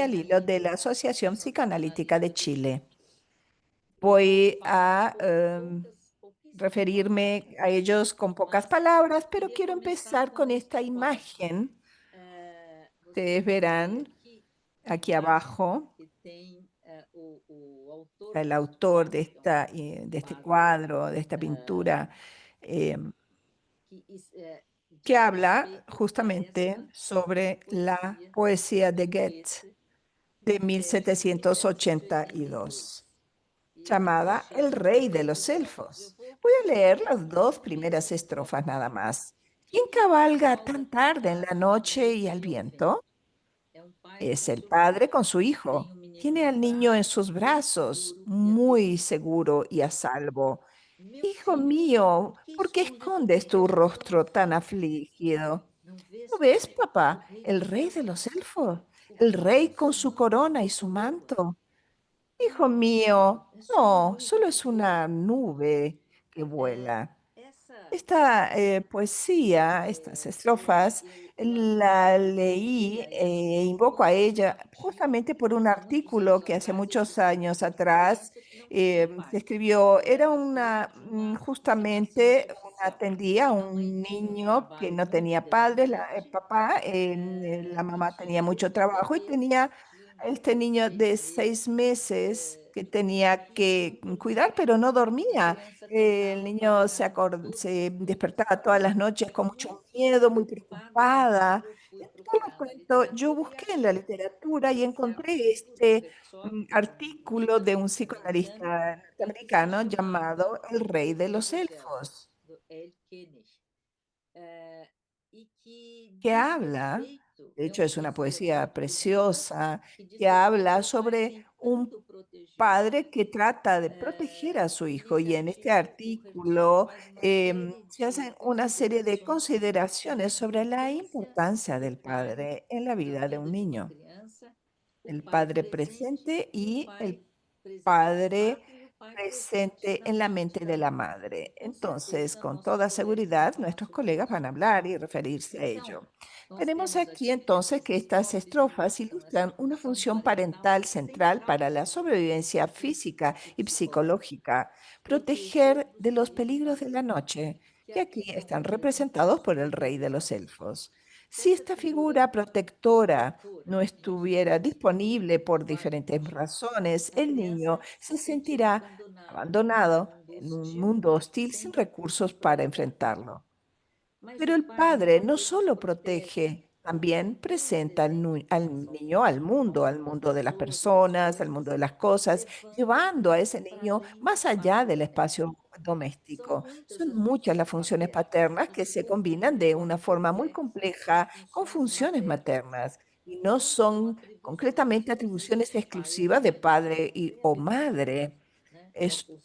al hilo de la Asociación Psicoanalítica de Chile. Voy a referirme a ellos con pocas palabras, pero quiero empezar con esta imagen. Ustedes verán aquí abajo el autor de este cuadro, de esta pintura, eh, que habla justamente sobre la poesía de Goethe de 1782, llamada El Rey de los Elfos. Voy a leer las dos primeras estrofas nada más. ¿Quién cabalga tan tarde en la noche y al viento? Es el padre con su hijo. Tiene al niño en sus brazos, muy seguro y a salvo. Hijo mío, ¿por qué escondes tu rostro tan afligido? ¿No ves, papá, el rey de los elfos? El rey con su corona y su manto. Hijo mío, no, solo es una nube que vuela. Esta poesía, estas estrofas, la leí e invoco a ella justamente por un artículo que hace muchos años atrás se escribió. Era justamente atendía a un niño que no tenía padres, el papá, la mamá tenía mucho trabajo y tenía a este niño de 6 meses que tenía que cuidar, pero no dormía. El niño se despertaba todas las noches con mucho miedo, muy preocupada. Entonces, les cuento, yo busqué en la literatura y encontré este artículo de un psicoanalista norteamericano llamado El Rey de los Elfos, que habla, de hecho es una poesía preciosa, que habla sobre un padre que trata de proteger a su hijo y en este artículo se hacen una serie de consideraciones sobre la importancia del padre en la vida de un niño, el padre presente y el padre presente en la mente de la madre. Entonces, con toda seguridad, nuestros colegas van a hablar y referirse a ello. Tenemos aquí entonces que estas estrofas ilustran una función parental central para la sobrevivencia física y psicológica, proteger de los peligros de la noche, que aquí están representados por el rey de los elfos. Si esta figura protectora no estuviera disponible por diferentes razones, el niño se sentirá abandonado en un mundo hostil sin recursos para enfrentarlo. Pero el padre no solo protege, también presenta al niño al mundo de las personas, al mundo de las cosas, llevando a ese niño más allá del espacio doméstico. Son muchas las funciones paternas que se combinan de una forma muy compleja con funciones maternas y no son concretamente atribuciones exclusivas de padre o madre.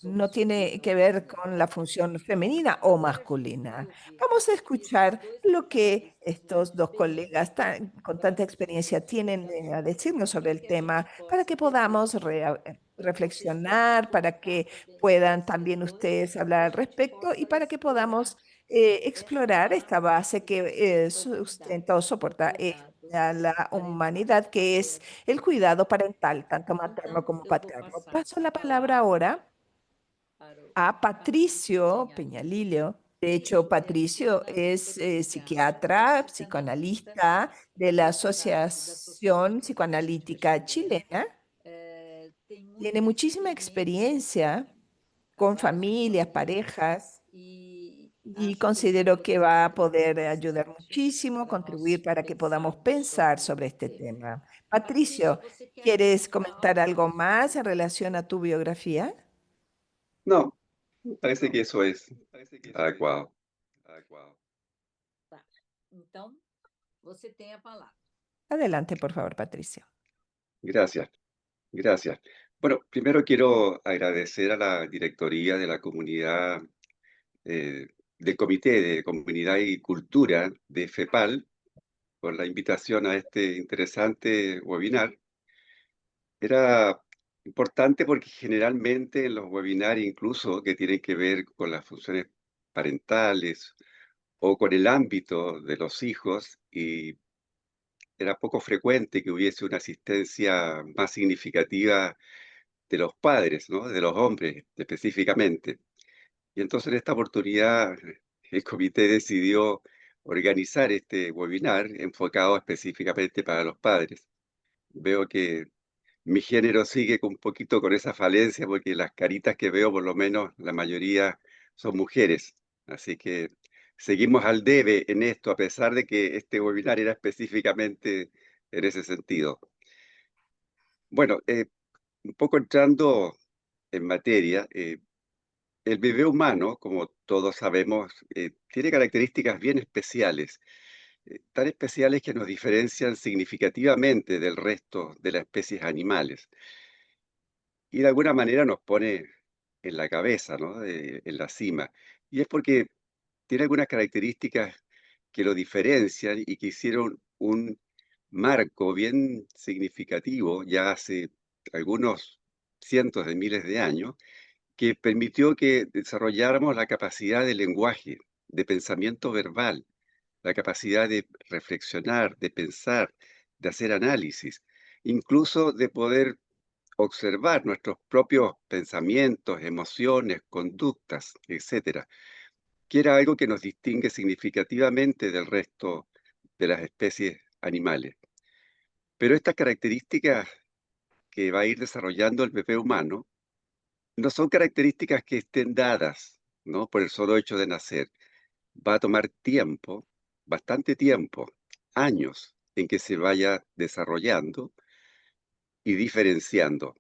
No tiene que ver con la función femenina o masculina. Vamos a escuchar lo que estos dos colegas con tanta experiencia tienen a decirnos sobre el tema para que podamos reflexionar, para que puedan también ustedes hablar al respecto y para que podamos explorar esta base que sustenta o soporta a la humanidad, que es el cuidado parental, tanto materno como paterno. Paso la palabra ahora a Patricio Peñalillo. De hecho, Patricio es psiquiatra, psicoanalista de la Asociación Psicoanalítica Chilena. Tiene muchísima experiencia con familias, parejas, y considero que va a poder ayudar muchísimo, contribuir para que podamos pensar sobre este tema. Patricio, ¿quieres comentar algo más en relación a tu biografía? No, me parece que eso es adecuado. Adelante, por favor, Patricio. Gracias, gracias. Bueno, primero quiero agradecer a la directoría de la comunidad, del Comité de Comunidad y Cultura de FEPAL por la invitación a este interesante webinar. Era importante porque generalmente en los webinarios, incluso que tienen que ver con las funciones parentales o con el ámbito de los hijos y era poco frecuente que hubiese una asistencia más significativa de los padres, ¿no? De los hombres específicamente. Y entonces en esta oportunidad el comité decidió organizar este webinar enfocado específicamente para los padres. Veo que mi género sigue con un poquito con esa falencia porque las caritas que veo, por lo menos la mayoría son mujeres. Así que seguimos al debe en esto, a pesar de que este webinar era específicamente en ese sentido. Bueno, un poco entrando en materia, el bebé humano, como todos sabemos, tiene características bien especiales, tan especiales que nos diferencian significativamente del resto de las especies animales. Y de alguna manera nos pone en la cabeza, ¿no? En la cima. Y es porque tiene algunas características que lo diferencian y que hicieron un marco bien significativo ya hace algunos cientos de miles de años, que permitió que desarrolláramos la capacidad de lenguaje, de pensamiento verbal, la capacidad de reflexionar, de pensar, de hacer análisis, incluso de poder observar nuestros propios pensamientos, emociones, conductas, etcétera, que era algo que nos distingue significativamente del resto de las especies animales. Pero estas características que va a ir desarrollando el bebé humano no son características que estén dadas, ¿no? Por el solo hecho de nacer. Va a tomar tiempo, bastante tiempo, años, en que se vaya desarrollando y diferenciando.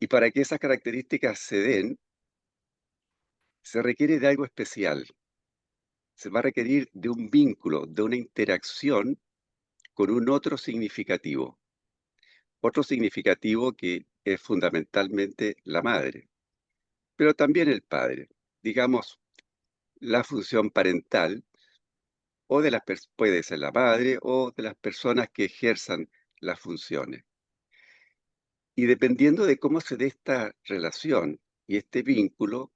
Y para que esas características se den, se requiere de algo especial. Se va a requerir de un vínculo, de una interacción con un otro significativo. Otro significativo que es fundamentalmente la madre, pero también el padre. Digamos, la función parental o de puede ser la madre o de las personas que ejerzan las funciones. Y dependiendo de cómo se dé esta relación y este vínculo,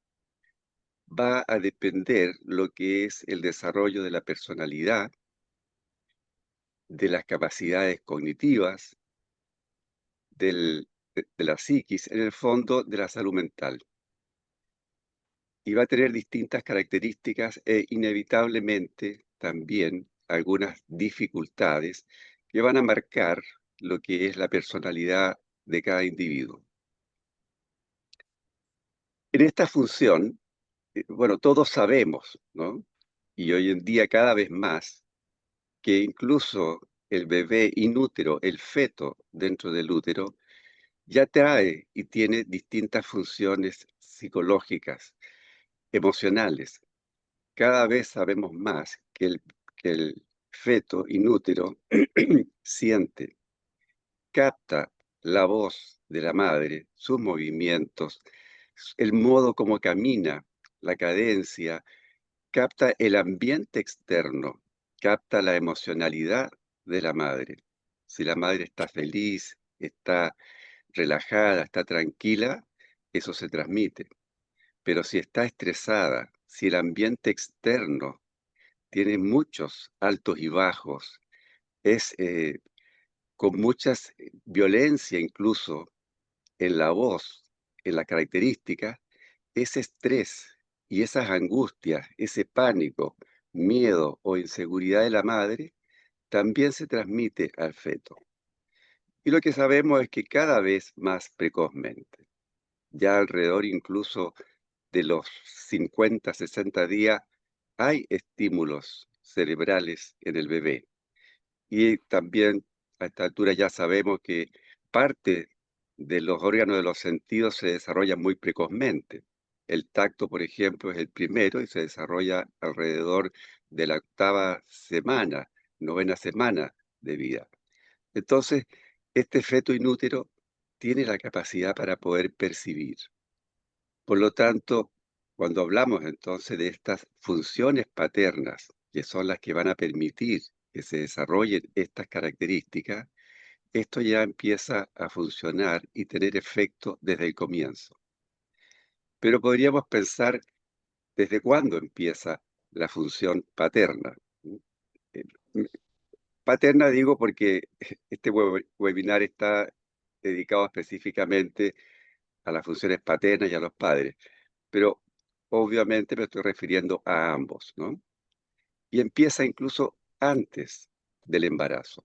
va a depender lo que es el desarrollo de la personalidad, de las capacidades cognitivas, de la psiquis, en el fondo de la salud mental. Y va a tener distintas características e inevitablemente también algunas dificultades que van a marcar lo que es la personalidad de cada individuo. En esta función, bueno, todos sabemos, ¿no? Y hoy en día cada vez más, que incluso el bebé inútero, el feto dentro del útero, ya trae y tiene distintas funciones psicológicas, emocionales. Cada vez sabemos más que el feto inútero siente, capta la voz de la madre, sus movimientos, el modo como camina, la cadencia, capta el ambiente externo, capta la emocionalidad de la madre. Si la madre está feliz, está relajada, está tranquila, eso se transmite. Pero si está estresada, si el ambiente externo tiene muchos altos y bajos, es con muchas violencia incluso en la voz, en la característica, ese estrés y esas angustias, ese pánico, miedo o inseguridad de la madre, también se transmite al feto. Y lo que sabemos es que cada vez más precozmente, ya alrededor incluso de los 50, 60 días, hay estímulos cerebrales en el bebé. Y también a esta altura ya sabemos que parte de los órganos de los sentidos se desarrollan muy precozmente. El tacto, por ejemplo, es el primero y se desarrolla alrededor de la octava semana, novena semana de vida. Entonces, este feto inútero tiene la capacidad para poder percibir. Por lo tanto, cuando hablamos entonces de estas funciones paternas, que son las que van a permitir que se desarrollen estas características, esto ya empieza a funcionar y tener efecto desde el comienzo. Pero podríamos pensar desde cuándo empieza la función paterna. ¿Mm? Eh, Paterna digo porque este webinar está dedicado específicamente a las funciones paternas y a los padres, pero obviamente me estoy refiriendo a ambos, ¿no? Y empieza incluso antes del embarazo.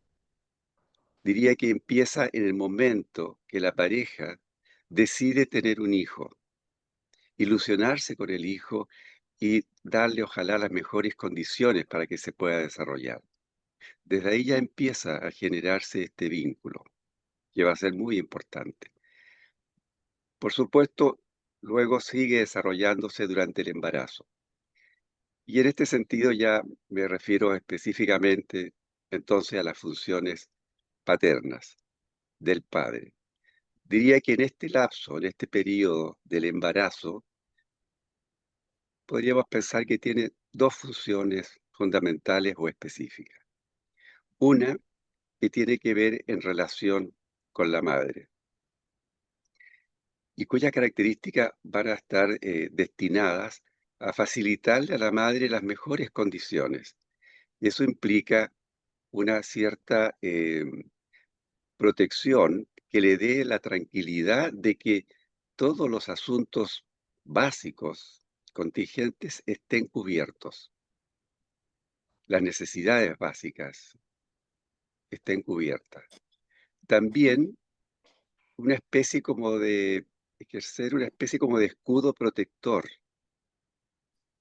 Diría que empieza en el momento que la pareja decide tener un hijo, ilusionarse con el hijo y darle ojalá las mejores condiciones para que se pueda desarrollar. Desde ahí ya empieza a generarse este vínculo, que va a ser muy importante. Por supuesto, luego sigue desarrollándose durante el embarazo. Y en este sentido ya me refiero específicamente entonces a las funciones paternas del padre. Diría que en este lapso, en este periodo del embarazo, podríamos pensar que tiene dos funciones fundamentales o específicas. Una que tiene que ver en relación con la madre y cuyas características van a estar destinadas a facilitarle a la madre las mejores condiciones. Y eso implica una cierta protección que le dé la tranquilidad de que todos los asuntos básicos, contingentes, estén cubiertos. Las necesidades básicas estén cubiertas. También una especie como de ejercer una especie como de escudo protector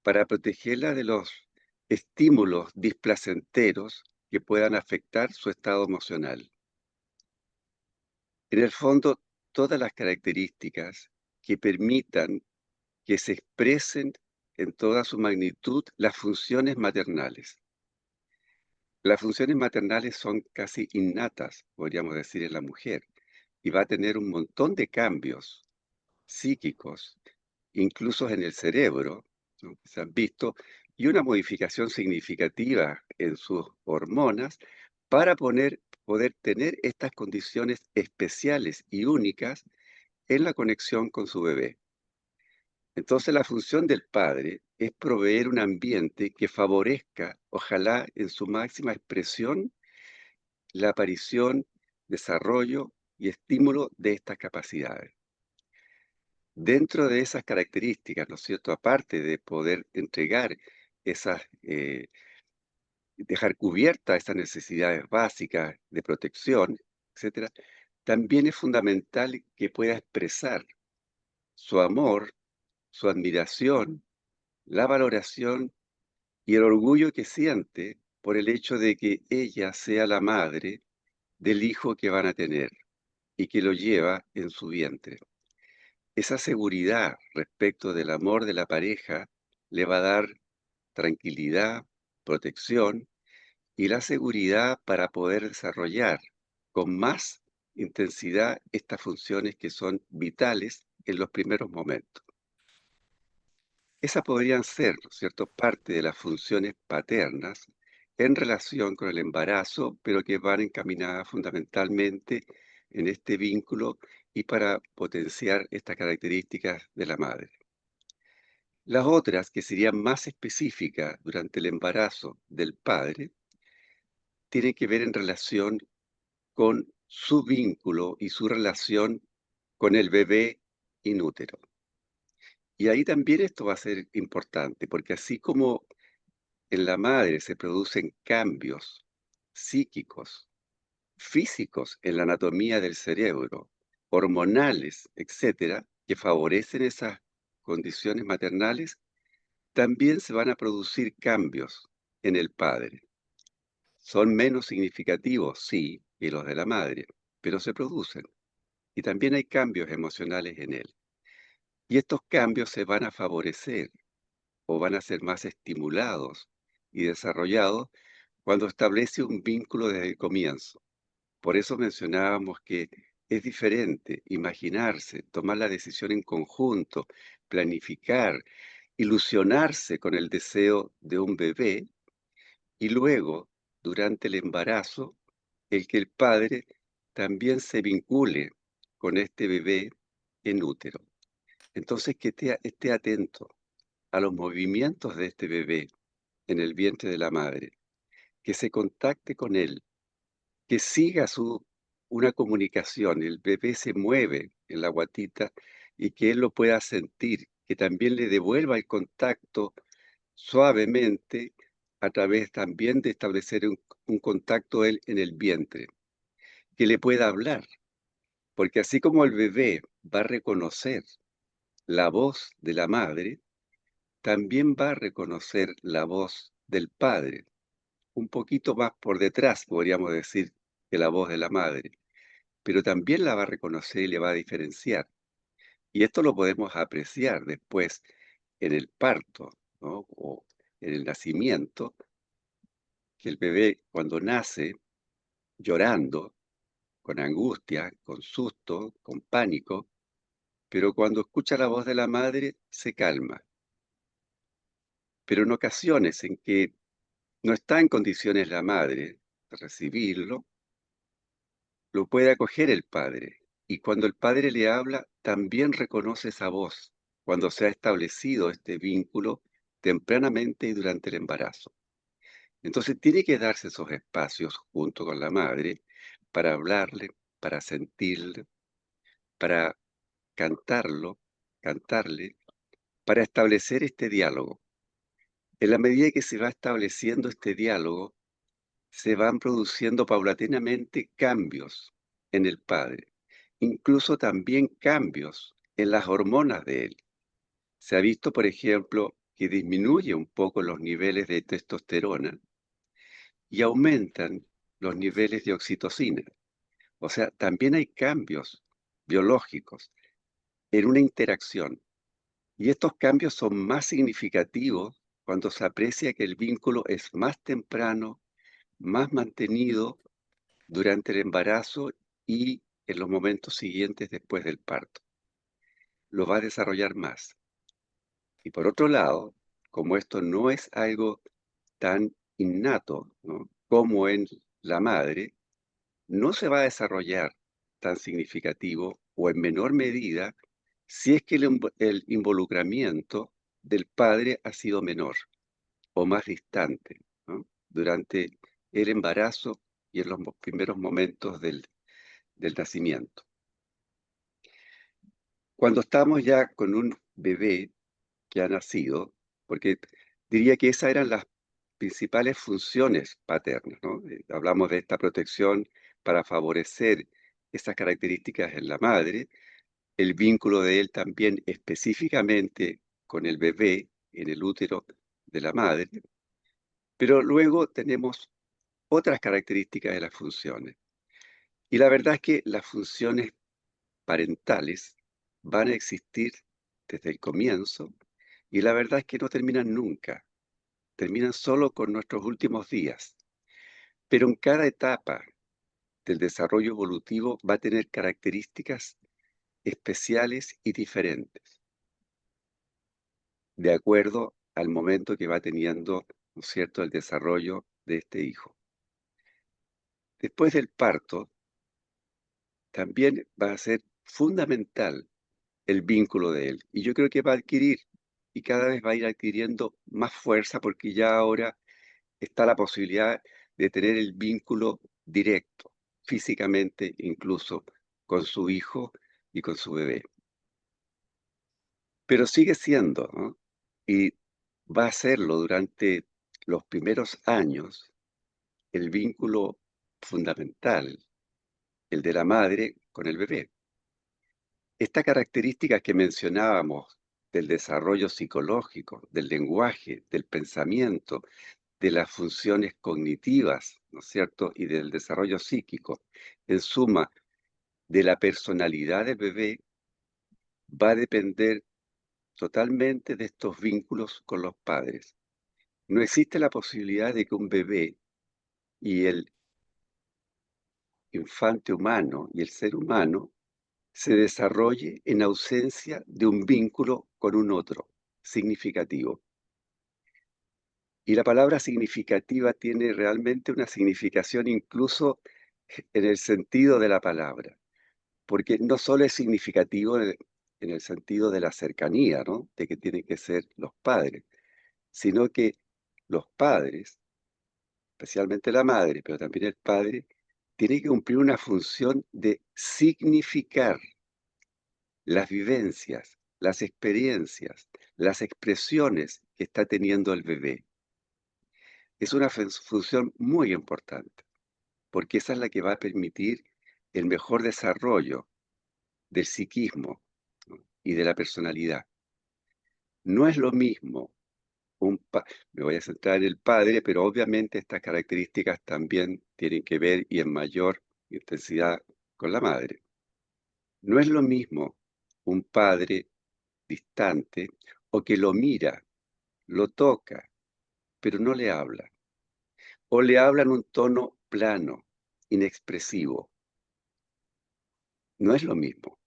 para protegerla de los estímulos displacenteros que puedan afectar su estado emocional. En el fondo, todas las características que permitan que se expresen en toda su magnitud las funciones maternales. Las funciones maternales son casi innatas, podríamos decir, en la mujer, y va a tener un montón de cambios psíquicos, incluso en el cerebro, ¿no? Que se han visto, y una modificación significativa en sus hormonas para poder tener estas condiciones especiales y únicas en la conexión con su bebé. Entonces, la función del padre es proveer un ambiente que favorezca, ojalá en su máxima expresión, la aparición, desarrollo y estímulo de estas capacidades. Dentro de esas características, ¿no es cierto? Aparte de poder entregar esas, dejar cubiertas esas necesidades básicas de protección, etcétera, también es fundamental que pueda expresar su amor, su admiración, la valoración y el orgullo que siente por el hecho de que ella sea la madre del hijo que van a tener y que lo lleva en su vientre. Esa seguridad respecto del amor de la pareja le va a dar tranquilidad, protección y la seguridad para poder desarrollar con más intensidad estas funciones que son vitales en los primeros momentos. Esas podrían ser, ¿no es cierto?, parte de las funciones paternas en relación con el embarazo, pero que van encaminadas fundamentalmente en este vínculo y para potenciar estas características de la madre. Las otras, que serían más específicas durante el embarazo del padre, tienen que ver en relación con su vínculo y su relación con el bebé inútero. Y ahí también esto va a ser importante, porque así como en la madre se producen cambios psíquicos, físicos en la anatomía del cerebro, hormonales, etcétera, que favorecen esas condiciones maternales, también se van a producir cambios en el padre. Son menos significativos, sí, que los de la madre, pero se producen. Y también hay cambios emocionales en él. Y estos cambios se van a favorecer o van a ser más estimulados y desarrollados cuando establece un vínculo desde el comienzo. Por eso mencionábamos que es diferente imaginarse, tomar la decisión en conjunto, planificar, ilusionarse con el deseo de un bebé y luego, durante el embarazo, el que el padre también se vincule con este bebé en útero. Entonces, que esté atento a los movimientos de este bebé en el vientre de la madre, que se contacte con él, que siga una comunicación. El bebé se mueve en la guatita y que él lo pueda sentir, que también le devuelva el contacto suavemente a través también de establecer un contacto él en el vientre, que le pueda hablar, porque así como el bebé va a reconocer la voz de la madre, también va a reconocer la voz del padre, un poquito más por detrás, podríamos decir, que la voz de la madre, pero también la va a reconocer y le va a diferenciar. Y esto lo podemos apreciar después en el parto, ¿no? O en el nacimiento, que el bebé cuando nace llorando, con angustia, con susto, con pánico, pero cuando escucha la voz de la madre se calma. Pero en ocasiones en que no está en condiciones la madre de recibirlo, lo puede acoger el padre. Y cuando el padre le habla, también reconoce esa voz, cuando se ha establecido este vínculo tempranamente y durante el embarazo. Entonces tiene que darse esos espacios junto con la madre para hablarle, para sentirle, para cantarlo, cantarle, para establecer este diálogo. En la medida que se va estableciendo este diálogo, se van produciendo paulatinamente cambios en el padre, incluso también cambios en las hormonas de él. Se ha visto, por ejemplo, que disminuye un poco los niveles de testosterona y aumentan los niveles de oxitocina. O sea, también hay cambios biológicos en una interacción. Y estos cambios son más significativos cuando se aprecia que el vínculo es más temprano, más mantenido durante el embarazo y en los momentos siguientes después del parto. Lo va a desarrollar más. Y por otro lado, como esto no es algo tan innato, ¿no?, como en la madre, no se va a desarrollar tan significativo o en menor medida si es que el involucramiento del padre ha sido menor o más distante, ¿no?, durante el embarazo y en los primeros momentos del nacimiento. Cuando estamos ya con un bebé que ha nacido, porque diría que esas eran las principales funciones paternas, ¿no? Hablamos de esta protección para favorecer esas características en la madre, el vínculo de él también específicamente con el bebé en el útero de la madre, pero luego tenemos otras características de las funciones. Y la verdad es que las funciones parentales van a existir desde el comienzo y la verdad es que no terminan nunca, terminan solo con nuestros últimos días. Pero en cada etapa del desarrollo evolutivo va a tener características especiales y diferentes, de acuerdo al momento que va teniendo, ¿no es cierto?, el desarrollo de este hijo. Después del parto, también va a ser fundamental el vínculo de él. Y yo creo que va a adquirir y cada vez va a ir adquiriendo más fuerza porque ya ahora está la posibilidad de tener el vínculo directo, físicamente incluso, con su hijo y con su bebé. Pero sigue siendo, ¿no?, y va a serlo durante los primeros años, el vínculo fundamental, el de la madre con el bebé. Esta característica que mencionábamos del desarrollo psicológico, del lenguaje, del pensamiento, de las funciones cognitivas, ¿no es cierto?, y del desarrollo psíquico, en suma, de la personalidad del bebé, va a depender totalmente de estos vínculos con los padres. No existe la posibilidad de que un bebé y el infante humano y el ser humano se desarrolle en ausencia de un vínculo con un otro significativo. Y la palabra significativa tiene realmente una significación incluso en el sentido de la palabra, porque no solo es significativo en el sentido de la cercanía, ¿no?, de que tienen que ser los padres, sino que los padres especialmente la madre, pero también el padre, tiene que cumplir una función de significar las vivencias, las experiencias, las expresiones que está teniendo el bebé. Es una función muy importante, porque esa es la que va a permitir el mejor desarrollo del psiquismo, ¿no? Y de la personalidad. No es lo mismo me voy a centrar en el padre, pero obviamente estas características también tienen que ver y en mayor intensidad con la madre. No es lo mismo un padre distante o que lo mira, lo toca, pero no le habla, o le habla en un tono plano, inexpresivo. No es lo mismo.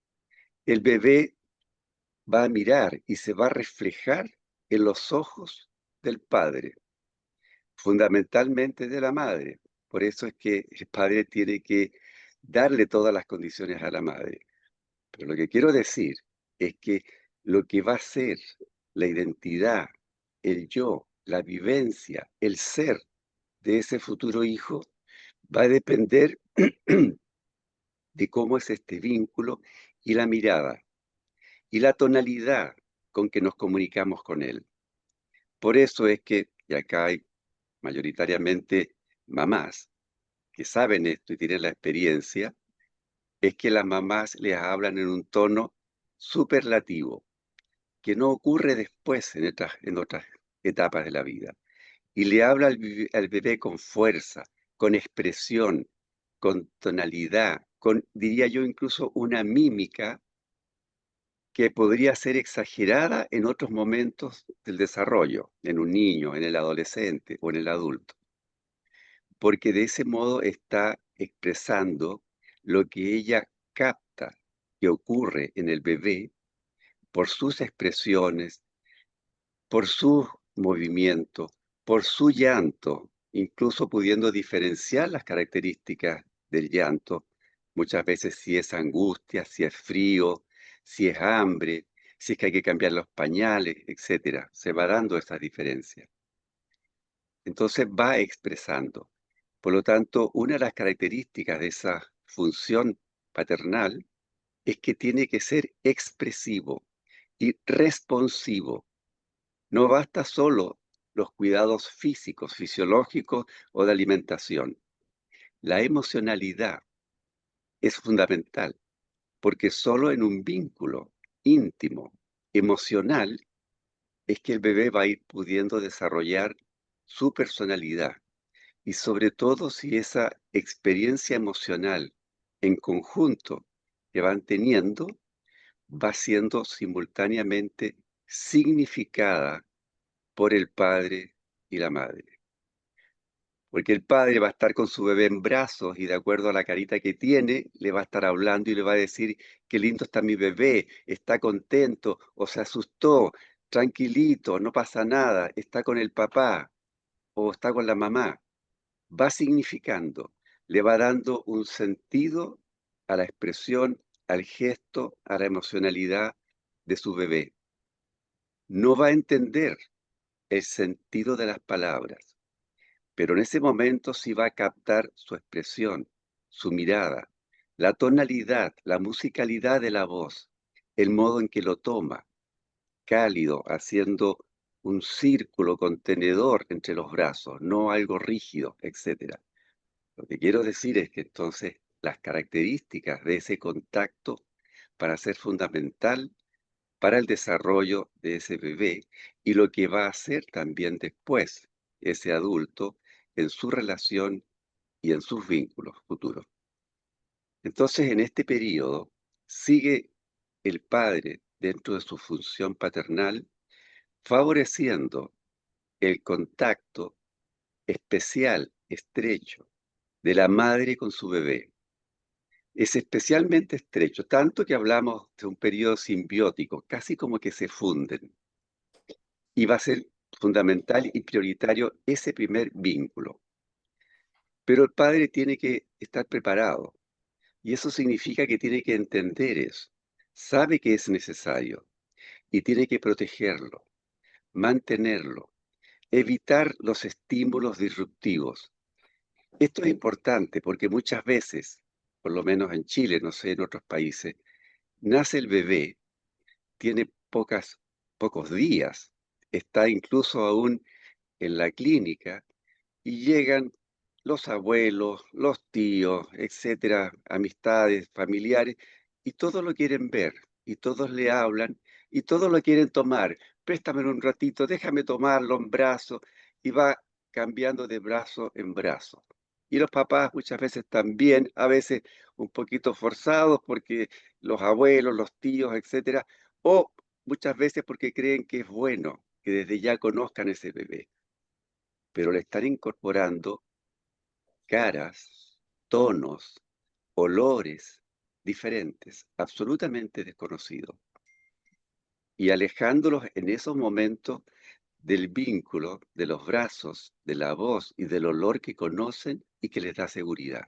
El bebé va a mirar y se va a reflejar en los ojos del padre, fundamentalmente de la madre. Por eso es que el padre tiene que darle todas las condiciones a la madre. Pero lo que quiero decir es que lo que va a ser la identidad, el yo, la vivencia, el ser de ese futuro hijo va a depender de cómo es este vínculo y la mirada y la tonalidad con que nos comunicamos con él. Por eso es que, y acá hay mayoritariamente mamás que saben esto y tienen la experiencia, es que las mamás les hablan en un tono superlativo, que no ocurre después en otras etapas de la vida. Y le habla al bebé con fuerza, con expresión, con tonalidad, con, diría yo, incluso una mímica que podría ser exagerada en otros momentos del desarrollo, en un niño, en el adolescente o en el adulto, porque de ese modo está expresando lo que ella capta que ocurre en el bebé por sus expresiones, por su movimiento, por su llanto, incluso pudiendo diferenciar las características del llanto, muchas veces si es angustia, si es frío, si es hambre, si es que hay que cambiar los pañales, etcétera. Se va dando esas diferencias. Entonces va expresando. Por lo tanto, una de las características de esa función paternal es que tiene que ser expresivo y responsivo. No basta solo los cuidados físicos, fisiológicos o de alimentación. La emocionalidad es fundamental porque solo en un vínculo íntimo, emocional, es que el bebé va a ir pudiendo desarrollar su personalidad y sobre todo si esa experiencia emocional en conjunto que van teniendo va siendo simultáneamente significada por el padre y la madre. Porque el padre va a estar con su bebé en brazos y de acuerdo a la carita que tiene, le va a estar hablando y le va a decir, qué lindo está mi bebé, está contento o se asustó, tranquilito, no pasa nada, está con el papá o está con la mamá. Va significando, le va dando un sentido a la expresión, al gesto, a la emocionalidad de su bebé. No va a entender el sentido de las palabras, pero en ese momento sí va a captar su expresión, su mirada, la tonalidad, la musicalidad de la voz, el modo en que lo toma, cálido, haciendo un círculo contenedor entre los brazos, no algo rígido, etcétera. Lo que quiero decir es que entonces las características de ese contacto para ser fundamental para el desarrollo de ese bebé y lo que va a hacer también después ese adulto en su relación y en sus vínculos futuros. Entonces, en este periodo, sigue el padre dentro de su función paternal favoreciendo el contacto especial, estrecho, de la madre con su bebé. Es especialmente estrecho, tanto que hablamos de un periodo simbiótico, casi como que se funden. Y va a ser fundamental y prioritario ese primer vínculo. Pero el padre tiene que estar preparado y eso significa que tiene que entender eso. Sabe que es necesario y tiene que protegerlo, mantenerlo, evitar los estímulos disruptivos, Esto es importante porque muchas veces, por lo menos en Chile, no sé, en otros países, nace el bebé, tiene pocos días, está incluso aún en la clínica y llegan los abuelos, los tíos, etcétera, amistades, familiares, y todos lo quieren ver, y todos le hablan, y todos lo quieren tomar. Préstamelo un ratito, déjame tomarlo en brazos, y va cambiando de brazo en brazo. Y los papás muchas veces también, a veces un poquito forzados porque los abuelos, los tíos, etcétera, o muchas veces porque creen que es bueno que desde ya conozcan ese bebé, pero le están incorporando caras, tonos, olores diferentes, absolutamente desconocidos, y alejándolos en esos momentos del vínculo, de los brazos, de la voz y del olor que conocen y que les da seguridad.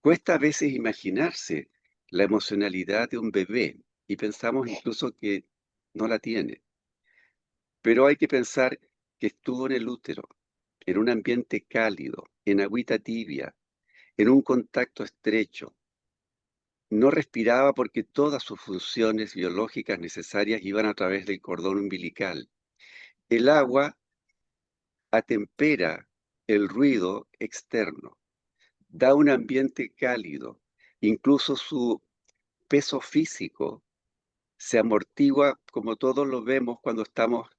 Cuesta a veces imaginarse la emocionalidad de un bebé y pensamos incluso que no la tiene, pero hay que pensar que estuvo en el útero, en un ambiente cálido, en agüita tibia, en un contacto estrecho. No respiraba porque todas sus funciones biológicas necesarias iban a través del cordón umbilical. El agua atempera el ruido externo, da un ambiente cálido, incluso su peso físico se amortigua como todos lo vemos cuando estamos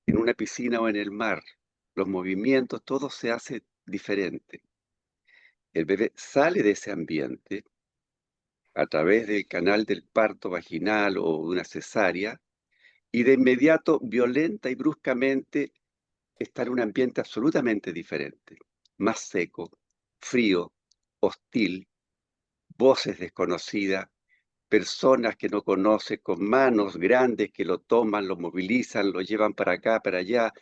en una piscina o en el mar. Los movimientos, todo se hace diferente. El bebé sale de ese ambiente a través del canal del parto vaginal o una cesárea, y de inmediato, violenta y bruscamente, está en un ambiente absolutamente diferente, más seco, frío, hostil, voces desconocidas, personas que no conoce con manos grandes que lo toman, lo movilizan, lo llevan para acá, para allá.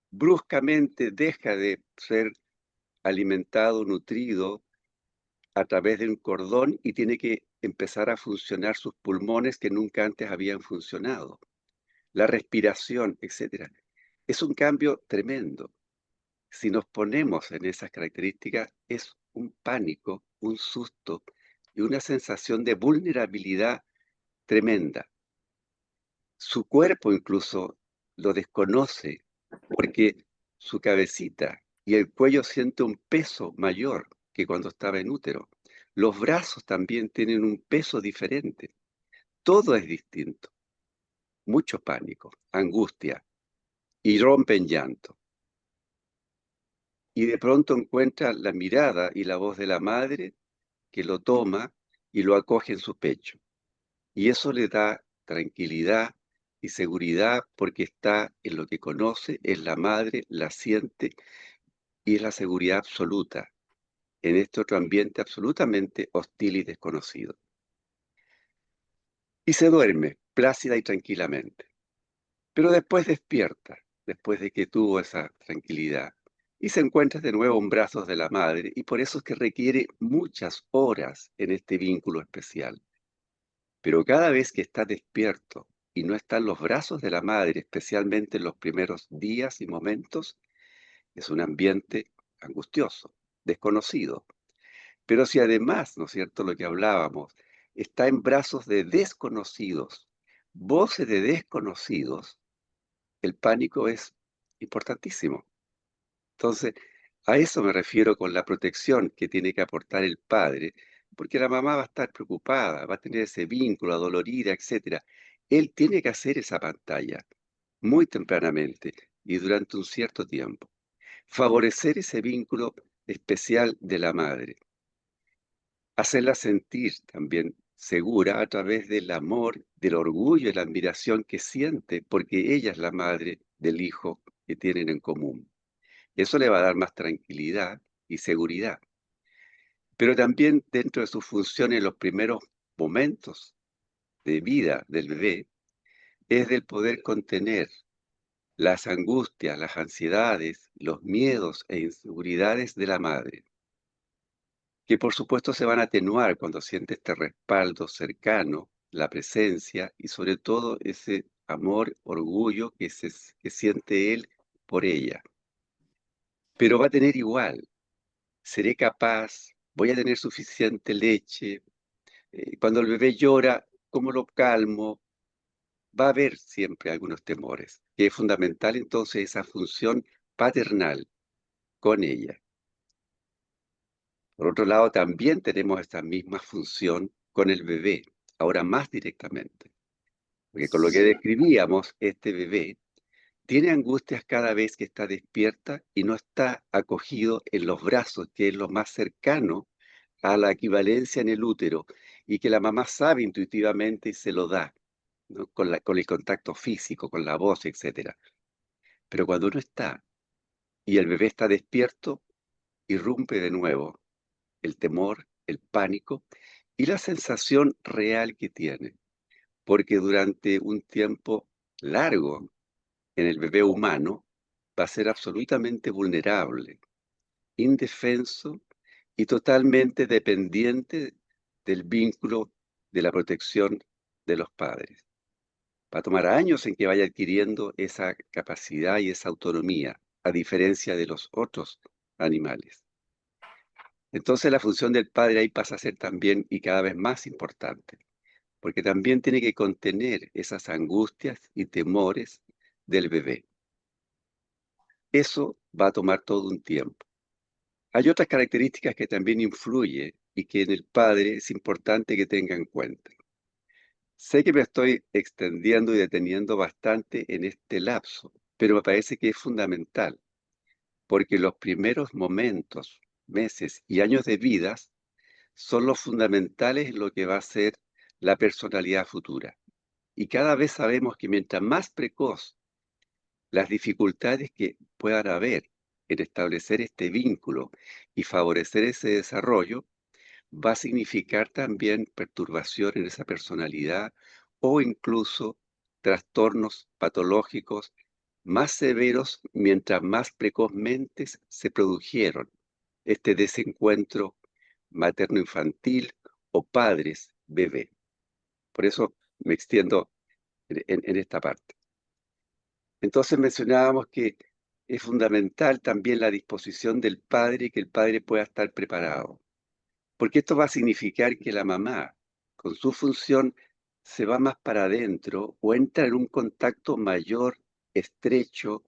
Bruscamente deja de ser alimentado, nutrido a través de un cordón y tiene que empezar a funcionar sus pulmones que nunca antes habían funcionado, la respiración, etcétera. Es un cambio tremendo. Si nos ponemos en esas características, es un pánico, un susto y una sensación de vulnerabilidad tremenda. Su cuerpo incluso lo desconoce porque su cabecita y el cuello siente un peso mayor que cuando estaba en útero. Los brazos también tienen un peso diferente. Todo es distinto. Mucho pánico, angustia y rompe en llanto. Y de pronto encuentra la mirada y la voz de la madre que lo toma y lo acoge en su pecho. Y eso le da tranquilidad y seguridad porque está en lo que conoce, es la madre, la siente y es la seguridad absoluta en este otro ambiente absolutamente hostil y desconocido. Y se duerme plácida y tranquilamente. Pero después despierta, después de que tuvo esa tranquilidad, y se encuentra de nuevo en brazos de la madre, y por eso es que requiere muchas horas en este vínculo especial. Pero cada vez que está despierto y no está en los brazos de la madre, especialmente en los primeros días y momentos, es un ambiente angustioso, desconocido. Pero si además, ¿no es cierto?, lo que hablábamos, está en brazos de desconocidos, voces de desconocidos, el pánico es importantísimo. Entonces, a eso me refiero con la protección que tiene que aportar el padre, porque la mamá va a estar preocupada, va a tener ese vínculo, adolorida, etcétera. Él tiene que hacer esa pantalla muy tempranamente y durante un cierto tiempo. Favorecer ese vínculo especial de la madre. Hacerla sentir también segura a través del amor, del orgullo y la admiración que siente, porque ella es la madre del hijo que tienen en común. Eso le va a dar más tranquilidad y seguridad. Pero también dentro de sus funciones en los primeros momentos de vida del bebé es del poder contener las angustias, las ansiedades, los miedos e inseguridades de la madre, que por supuesto se van a atenuar cuando siente este respaldo cercano, la presencia y sobre todo ese amor, orgullo que siente él por ella. Pero va a tener igual ¿Seré capaz? ¿Voy a tener suficiente leche? Cuando el bebé llora, ¿cómo lo calmo? Va a haber siempre algunos temores, que es fundamental entonces esa función paternal con ella. Por otro lado, también tenemos esta misma función con el bebé, ahora más directamente, porque con lo que Sí, describíamos, este bebé tiene angustias cada vez que está despierta y no está acogido en los brazos, que es lo más cercano a la equivalencia en el útero, y que la mamá sabe intuitivamente y se lo da, ¿no? Con el contacto físico, con la voz, etcétera. Pero cuando no está y el bebé está despierto, irrumpe de nuevo el temor, el pánico y la sensación real que tiene, porque durante un tiempo largo en el bebé humano va a ser absolutamente vulnerable, indefenso y totalmente dependiente del vínculo de la protección de los padres. Va a tomar años en que vaya adquiriendo esa capacidad y esa autonomía, a diferencia de los otros animales. Entonces la función del padre ahí pasa a ser también y cada vez más importante, porque también tiene que contener esas angustias y temores del bebé. Eso va a tomar todo un tiempo. Hay otras características que también influyen y que en el padre es importante que tenga en cuenta. Sé que me estoy extendiendo y deteniendo bastante en este lapso, pero me parece que es fundamental, porque los primeros momentos, meses y años de vida son los fundamentales en lo que va a ser la personalidad futura. Y cada vez sabemos que mientras más precoz las dificultades que puedan haber en establecer este vínculo y favorecer ese desarrollo, va a significar también perturbación en esa personalidad o incluso trastornos patológicos más severos mientras más precozmente se produjeron este desencuentro materno-infantil o padres-bebé. Por eso me extiendo en esta parte. Entonces mencionábamos que es fundamental también la disposición del padre y que el padre pueda estar preparado. Porque esto va a significar que la mamá, con su función, se va más para adentro o entra en un contacto mayor, estrecho,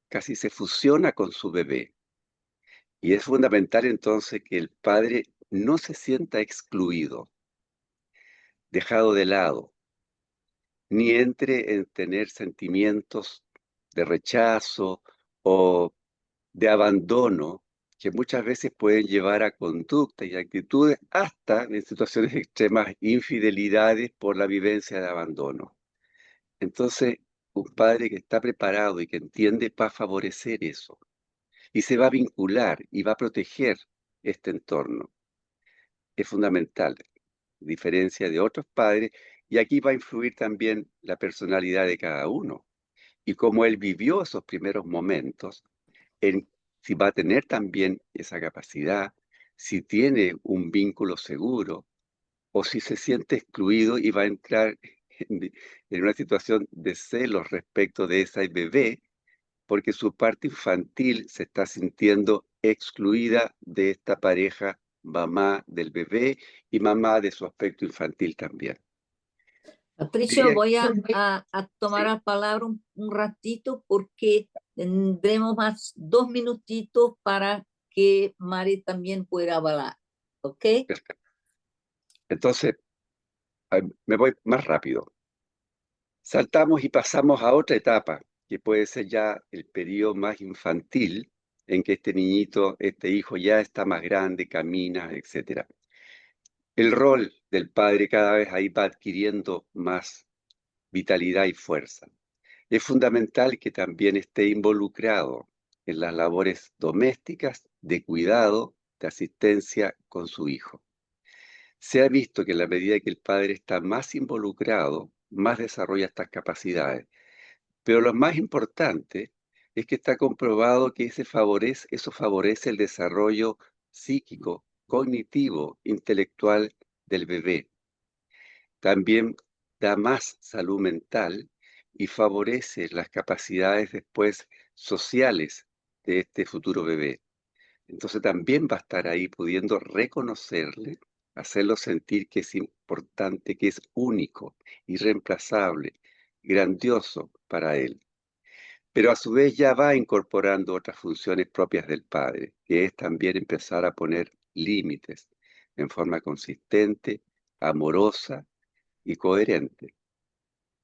casi se fusiona con su bebé. Y es fundamental entonces que el padre no se sienta excluido, dejado de lado, ni entre en tener sentimientos de rechazo o de abandono que muchas veces pueden llevar a conductas y actitudes hasta en situaciones extremas, infidelidades por la vivencia de abandono. Entonces, un padre que está preparado y que entiende va a favorecer eso y se va a vincular y va a proteger este entorno. Es fundamental, diferencia de otros padres, y aquí va a influir también la personalidad de cada uno y cómo él vivió esos primeros momentos en si va a tener también esa capacidad, si tiene un vínculo seguro o si se siente excluido y va a entrar en una situación de celos respecto de esa bebé, porque su parte infantil se está sintiendo excluida de esta pareja, mamá del bebé y mamá de su aspecto infantil también. Patricio, Diría, voy a tomar sí, la palabra un ratito porque tendremos más 2 minutitos para que Mari también pueda hablar. ¿Ok? perfecto. Entonces, me voy más rápido. Saltamos y pasamos a otra etapa, que puede ser ya el periodo más infantil, en que este niñito, este hijo ya está más grande, camina, etcétera. El rol del padre cada vez ahí va adquiriendo más vitalidad y fuerza. Es fundamental que también esté involucrado en las labores domésticas, de cuidado, de asistencia con su hijo. Se ha visto que en la medida que el padre está más involucrado, más desarrolla estas capacidades. Pero lo más importante es que está comprobado que eso favorece el desarrollo psíquico, cognitivo, intelectual del bebé. También da más salud mental y favorece las capacidades después sociales de este futuro bebé. Entonces también va a estar ahí pudiendo reconocerle, hacerlo sentir que es importante, que es único, irreemplazable, grandioso para él. Pero a su vez ya va incorporando otras funciones propias del padre, que es también empezar a poner límites en forma consistente, amorosa y coherente,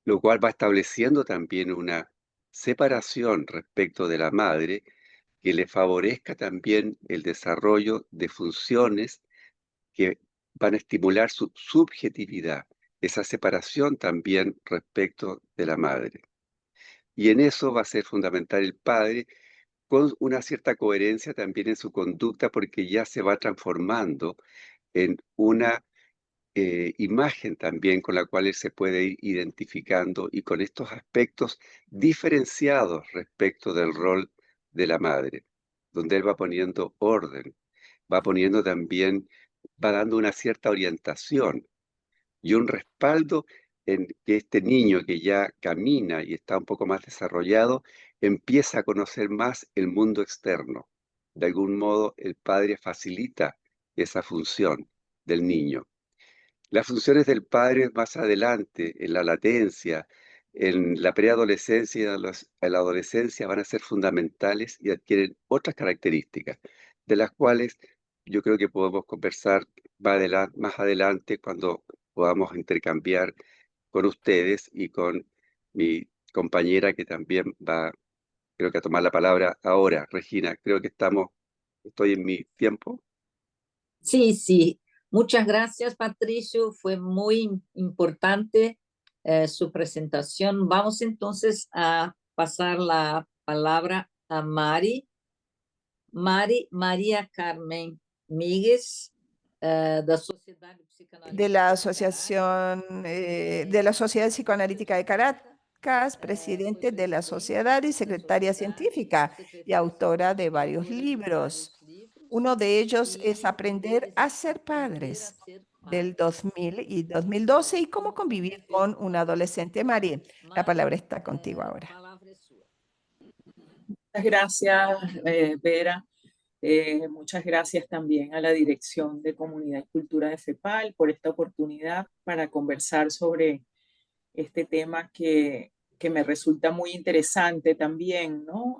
lo cual va estableciendo también una separación respecto de la madre que le favorezca también el desarrollo de funciones que van a estimular su subjetividad, esa separación también respecto de la madre. Y en eso va a ser fundamental el padre con una cierta coherencia también en su conducta porque ya se va transformando en una imagen también con la cual él se puede ir identificando y con estos aspectos diferenciados respecto del rol de la madre, donde él va poniendo orden, va poniendo también, va dando una cierta orientación y un respaldo en que este niño que ya camina y está un poco más desarrollado, empieza a conocer más el mundo externo. De algún modo, el padre facilita esa función del niño. Las funciones del padre más adelante, en la latencia, en la preadolescencia y en la adolescencia, van a ser fundamentales y adquieren otras características, de las cuales yo creo que podemos conversar más adelante cuando podamos intercambiar con ustedes y con mi compañera que también va, creo que a tomar la palabra ahora. Regina, creo que estoy en mi tiempo. Sí, sí. Muchas gracias, Patricio. Fue muy importante su presentación. Vamos entonces a pasar la palabra a Mari. María Carmen Míguez, da Sociedade De la Psicanalítica de Asociación, Caracas, de la Sociedad Psicoanalítica de Caracas, fue presidente de la presidente sociedad y da secretaria sociedade, científica y secretária autora de científica, varios autora de libros. vários livros, Uno de ellos es e um Aprender deles a é ser Aprender a padres, Ser del Padre, 2000 y de 2012, y cómo cómo convivir conviver con com un adolescente. Mari, la Mari, palabra está contigo a ahora. palavra é sua. Muchas gracias, Vera. Muchas gracias también a la Dirección de Comunidad y Cultura de FEPAL por esta oportunidad para conversar sobre este tema que me resulta muy interesante también, ¿no?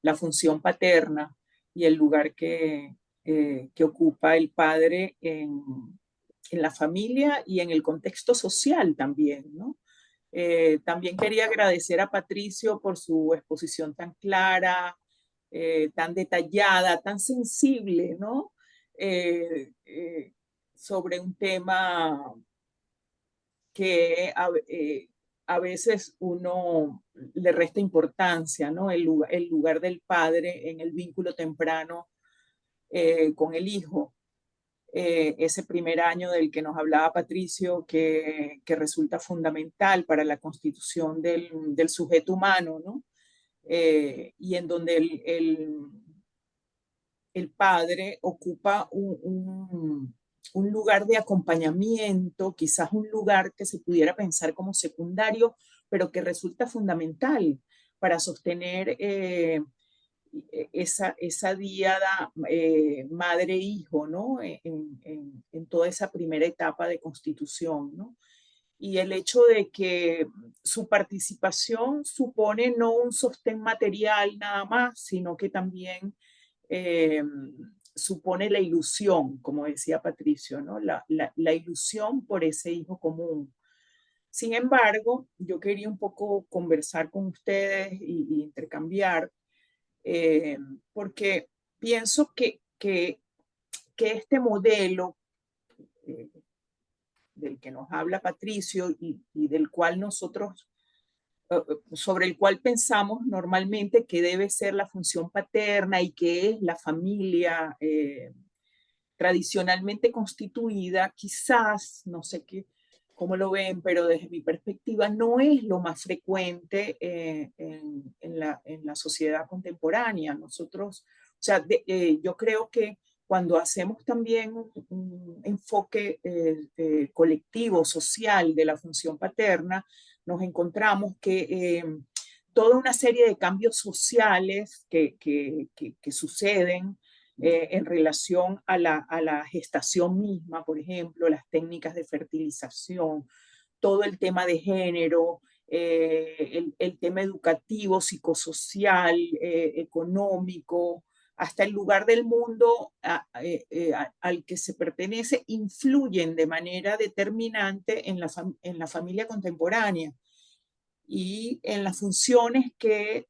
La función paterna y el lugar que ocupa el padre en la familia y en el contexto social también, ¿no? También quería agradecer a Patricio por su exposición tan clara, tan detallada, tan sensible, ¿no? Eh, eh, sobre un tema que a veces uno le resta importancia, ¿no? El lugar del padre en el vínculo temprano con el hijo. Ese primer año del que nos hablaba Patricio, que resulta fundamental para la constitución del sujeto humano, ¿no? Y en donde el padre ocupa un lugar de acompañamiento, quizás un lugar que se pudiera pensar como secundario, pero que resulta fundamental para sostener esa diada madre-hijo, ¿no? En toda esa primera etapa de constitución, ¿no? Y el hecho de que su participación supone no un sostén material nada más, sino que también eh, supone la ilusión, como decía Patricio, ¿no? La ilusión por ese hijo común. Sin embargo, yo quería un poco conversar con ustedes y intercambiar, porque pienso que este modelo eh, del que nos habla Patricio y del cual nosotros, sobre el cual pensamos normalmente que debe ser la función paterna y que es la familia tradicionalmente constituida, quizás, no sé qué, cómo lo ven, pero desde mi perspectiva no es lo más frecuente en la sociedad contemporánea. Nosotros, o sea, yo creo que cuando hacemos también un enfoque colectivo, social de la función paterna, nos encontramos que toda una serie de cambios sociales que suceden en relación a la gestación misma, por ejemplo, las técnicas de fertilización, todo el tema de género, el tema educativo, psicosocial, económico, hasta el lugar del mundo al que se pertenece, influyen de manera determinante en la familia contemporánea y en las funciones que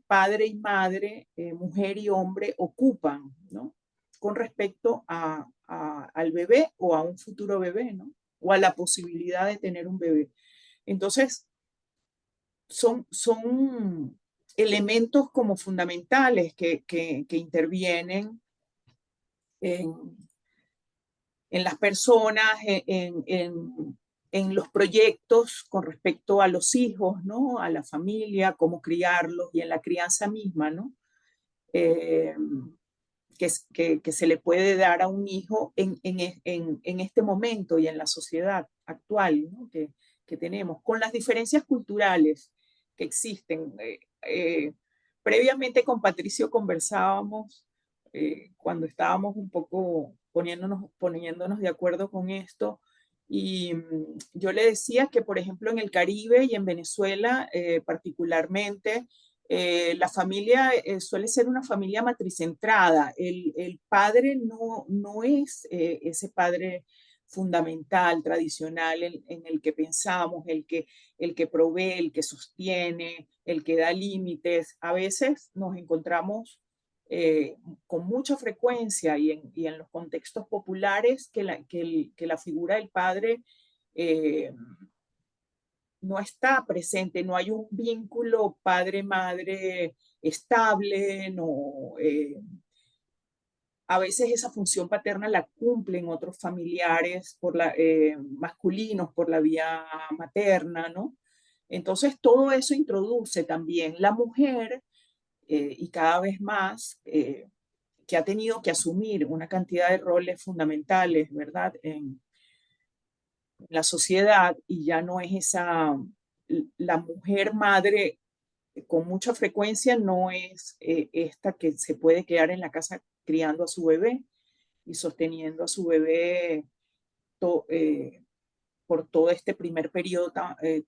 padre y madre, mujer y hombre ocupan, ¿no? Con respecto al bebé o a un futuro bebé, ¿no? O a la posibilidad de tener un bebé. Entonces, son elementos como fundamentales que intervienen en las personas, en los proyectos con respecto a los hijos, ¿no? A la familia, cómo criarlos y en la crianza misma, ¿no? Que se le puede dar a un hijo en este momento y en la sociedad actual, ¿no? que tenemos, con las diferencias culturales que existen. Previamente con Patricio conversábamos cuando estábamos un poco poniéndonos de acuerdo con esto, y yo le decía que, por ejemplo, en el Caribe y en Venezuela particularmente, la familia suele ser una familia matricentrada. El padre no es ese padre fundamental, tradicional, en el que pensamos, el que provee, el que sostiene, el que da límites. A veces nos encontramos con mucha frecuencia y en los contextos populares que la figura del padre no está presente, no hay un vínculo padre-madre estable, no, a veces esa función paterna la cumplen otros familiares masculinos por la vía materna, ¿no? Entonces todo eso introduce también la mujer y cada vez más que ha tenido que asumir una cantidad de roles fundamentales, ¿verdad? En la sociedad, y ya no es la mujer madre con mucha frecuencia no es esta que se puede quedar en la casa criando a su bebé y sosteniendo a su bebé por todo este primer periodo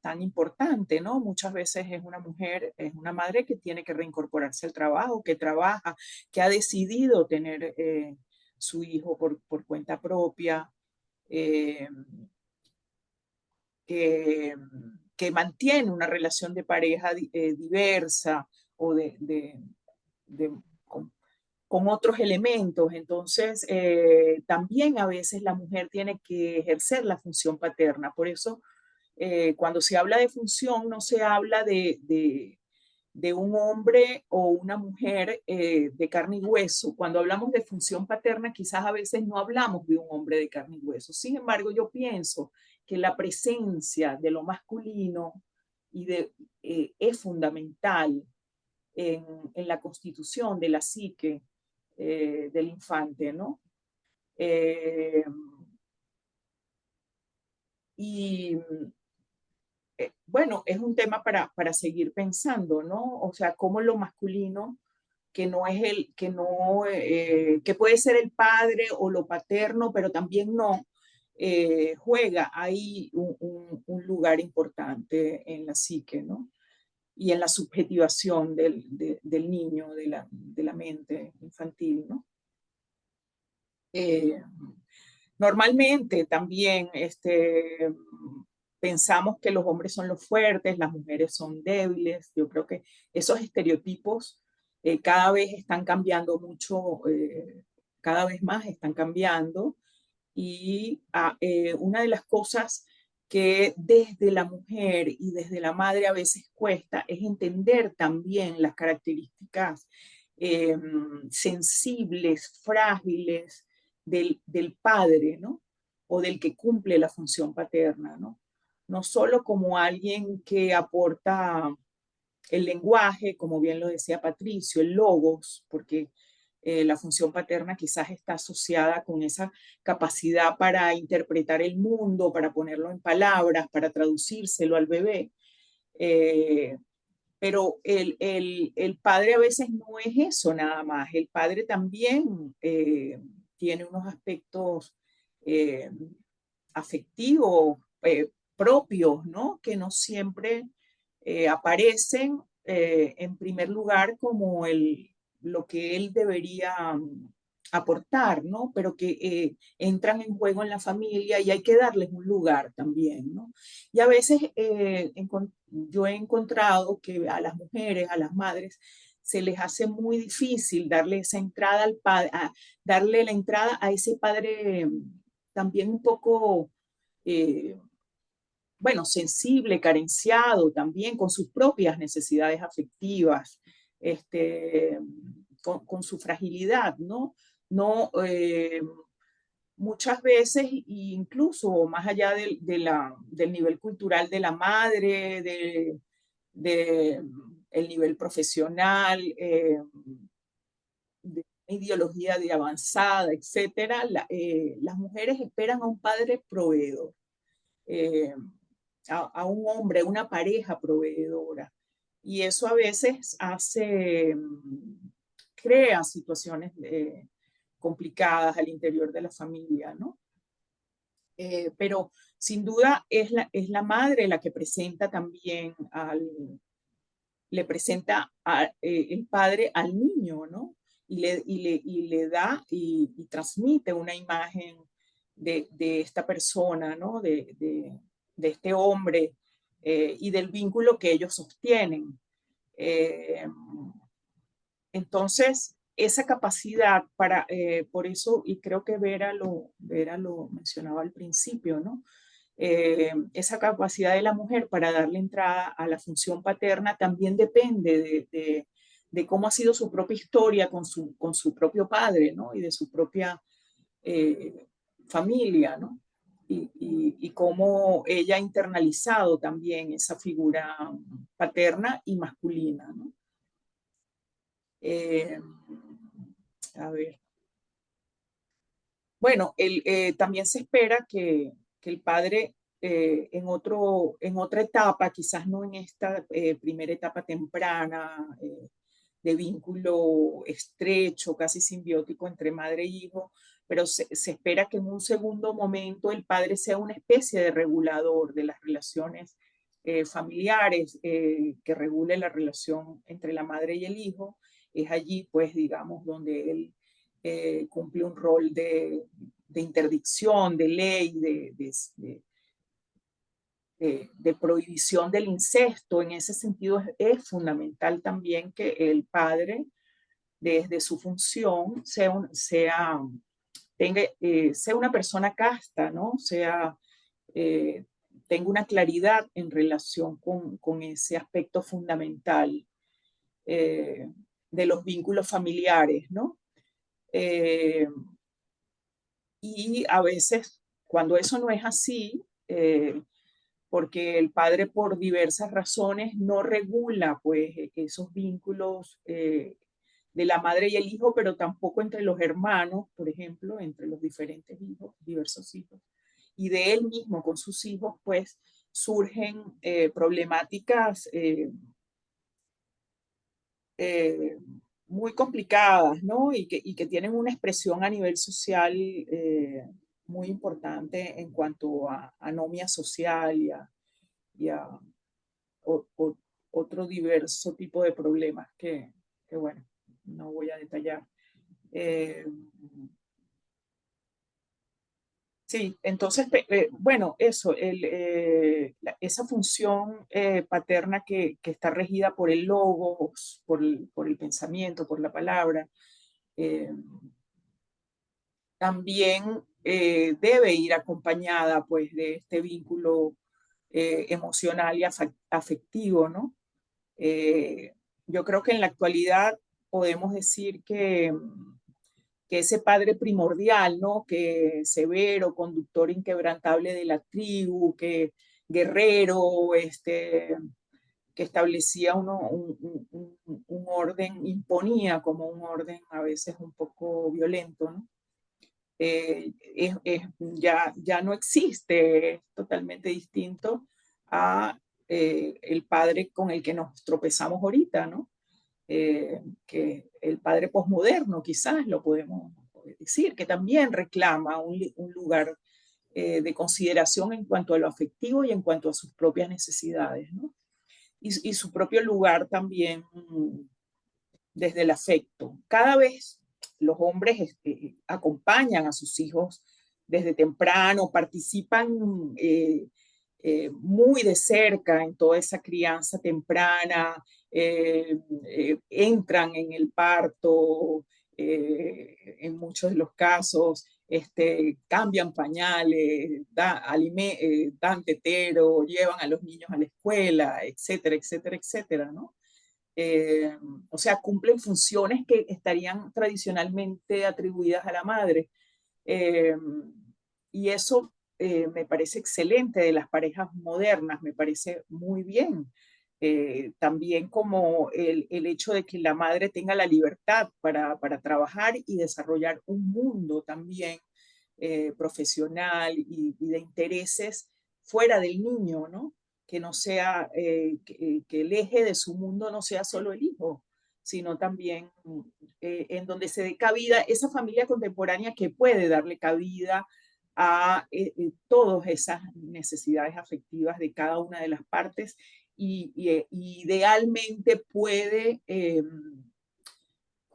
tan importante, ¿no? Muchas veces es una mujer, es una madre que tiene que reincorporarse al trabajo, que trabaja, que ha decidido tener su hijo por cuenta propia, eh, que mantiene una relación de pareja diversa o de, con otros elementos. Entonces, también a veces la mujer tiene que ejercer la función paterna. Por eso, cuando se habla de función, no se habla de un hombre o una mujer de carne y hueso. Cuando hablamos de función paterna, quizás a veces no hablamos de un hombre de carne y hueso. Sin embargo, yo pienso que la presencia de lo masculino es fundamental en la constitución de la psique del infante, ¿no? Y bueno, es un tema para seguir pensando, ¿no? O sea, cómo lo masculino, que no es que puede ser el padre o lo paterno, pero también no, juega ahí un lugar importante en la psique, ¿no? Y en la subjetivación del niño, de la mente infantil, ¿no? Normalmente también pensamos que los hombres son los fuertes, las mujeres son débiles. Yo creo que esos estereotipos cada vez están cambiando mucho, cada vez más están cambiando. Y una de las cosas que desde la mujer y desde la madre a veces cuesta es entender también las características sensibles, frágiles del padre, ¿no? O del que cumple la función paterna, ¿no? No solo como alguien que aporta el lenguaje, como bien lo decía Patricio, el logos, porque la función paterna quizás está asociada con esa capacidad para interpretar el mundo, para ponerlo en palabras, para traducírselo al bebé. pero el padre a veces no es eso nada más. El padre también tiene unos aspectos afectivos propios, ¿no? Que no siempre aparecen en primer lugar como lo que él debería aportar, ¿no? Pero que entran en juego en la familia y hay que darles un lugar también, ¿no? Y a veces yo he encontrado que a las mujeres, a las madres, se les hace muy difícil darle esa entrada al padre, darle la entrada a ese padre también un poco bueno, sensible, carenciado también, con sus propias necesidades afectivas, con su fragilidad, ¿no? No, muchas veces, incluso más allá del nivel cultural de la madre, de el nivel profesional, de ideología de avanzada, etcétera, las mujeres esperan a un padre proveedor. A un hombre, a una pareja proveedora. Y eso a veces crea situaciones complicadas al interior de la familia, ¿no? Pero sin duda es la madre la que presenta también le presenta el padre al niño, ¿no? Y le da y transmite una imagen de esta persona, ¿no? De este hombre y del vínculo que ellos sostienen. Entonces, esa capacidad por eso, y creo que Vera lo mencionaba al principio, ¿no? Esa capacidad de la mujer para darle entrada a la función paterna también depende de cómo ha sido su propia historia con su propio padre, ¿no? Y de su propia familia, ¿no? Y cómo ella ha internalizado también esa figura paterna y masculina, ¿no? A ver. Bueno, también se espera que el padre en otra etapa, quizás no en esta primera etapa temprana de vínculo estrecho, casi simbiótico entre madre e hijo, pero se espera que en un segundo momento el padre sea una especie de regulador de las relaciones familiares, que regule la relación entre la madre y el hijo. Es allí, pues, digamos, donde él cumple un rol de interdicción, de ley, de prohibición del incesto. En ese sentido es fundamental también que el padre, desde su función, sea una persona casta, ¿no? Tenga una claridad en relación con ese aspecto fundamental de los vínculos familiares, ¿no? Y a veces, cuando eso no es así, porque el padre por diversas razones no regula pues esos vínculos de la madre y el hijo, pero tampoco entre los hermanos, por ejemplo, entre los diferentes hijos, diversos hijos, y de él mismo con sus hijos, pues surgen problemáticas muy complicadas, ¿no? Y que tienen una expresión a nivel social muy importante en cuanto a anomia social y a otro diverso tipo de problemas que bueno, no voy a detallar. Sí, entonces, bueno, eso, esa función paterna que está regida por el logos, por el pensamiento, por la palabra, eh, también debe ir acompañada pues de este vínculo emocional y afectivo, ¿no? Yo creo que en la actualidad podemos decir que ese padre primordial, ¿no? Que severo, conductor inquebrantable de la tribu, que guerrero, que establecía un orden, imponía como un orden a veces un poco violento, ¿no? Ya no existe, es totalmente distinto a el padre con el que nos tropezamos ahorita, ¿no? Que el padre posmoderno, quizás lo podemos decir, que también reclama un lugar de consideración en cuanto a lo afectivo y en cuanto a sus propias necesidades, ¿no? Y su propio lugar también desde el afecto. Cada vez los hombres acompañan a sus hijos desde temprano, participan muy de cerca en toda esa crianza temprana, entran en el parto, en muchos de los casos, cambian pañales, dan tetero, llevan a los niños a la escuela, etcétera, etcétera, etcétera, ¿no? O sea, cumplen funciones que estarían tradicionalmente atribuidas a la madre. Y eso me parece excelente de las parejas modernas, me parece muy bien. También como el hecho de que la madre tenga la libertad para trabajar y desarrollar un mundo también profesional y de intereses fuera del niño, ¿no? Que no sea, que el eje de su mundo no sea solo el hijo, sino también en donde se dé cabida esa familia contemporánea que puede darle cabida a todas esas necesidades afectivas de cada una de las partes y idealmente puede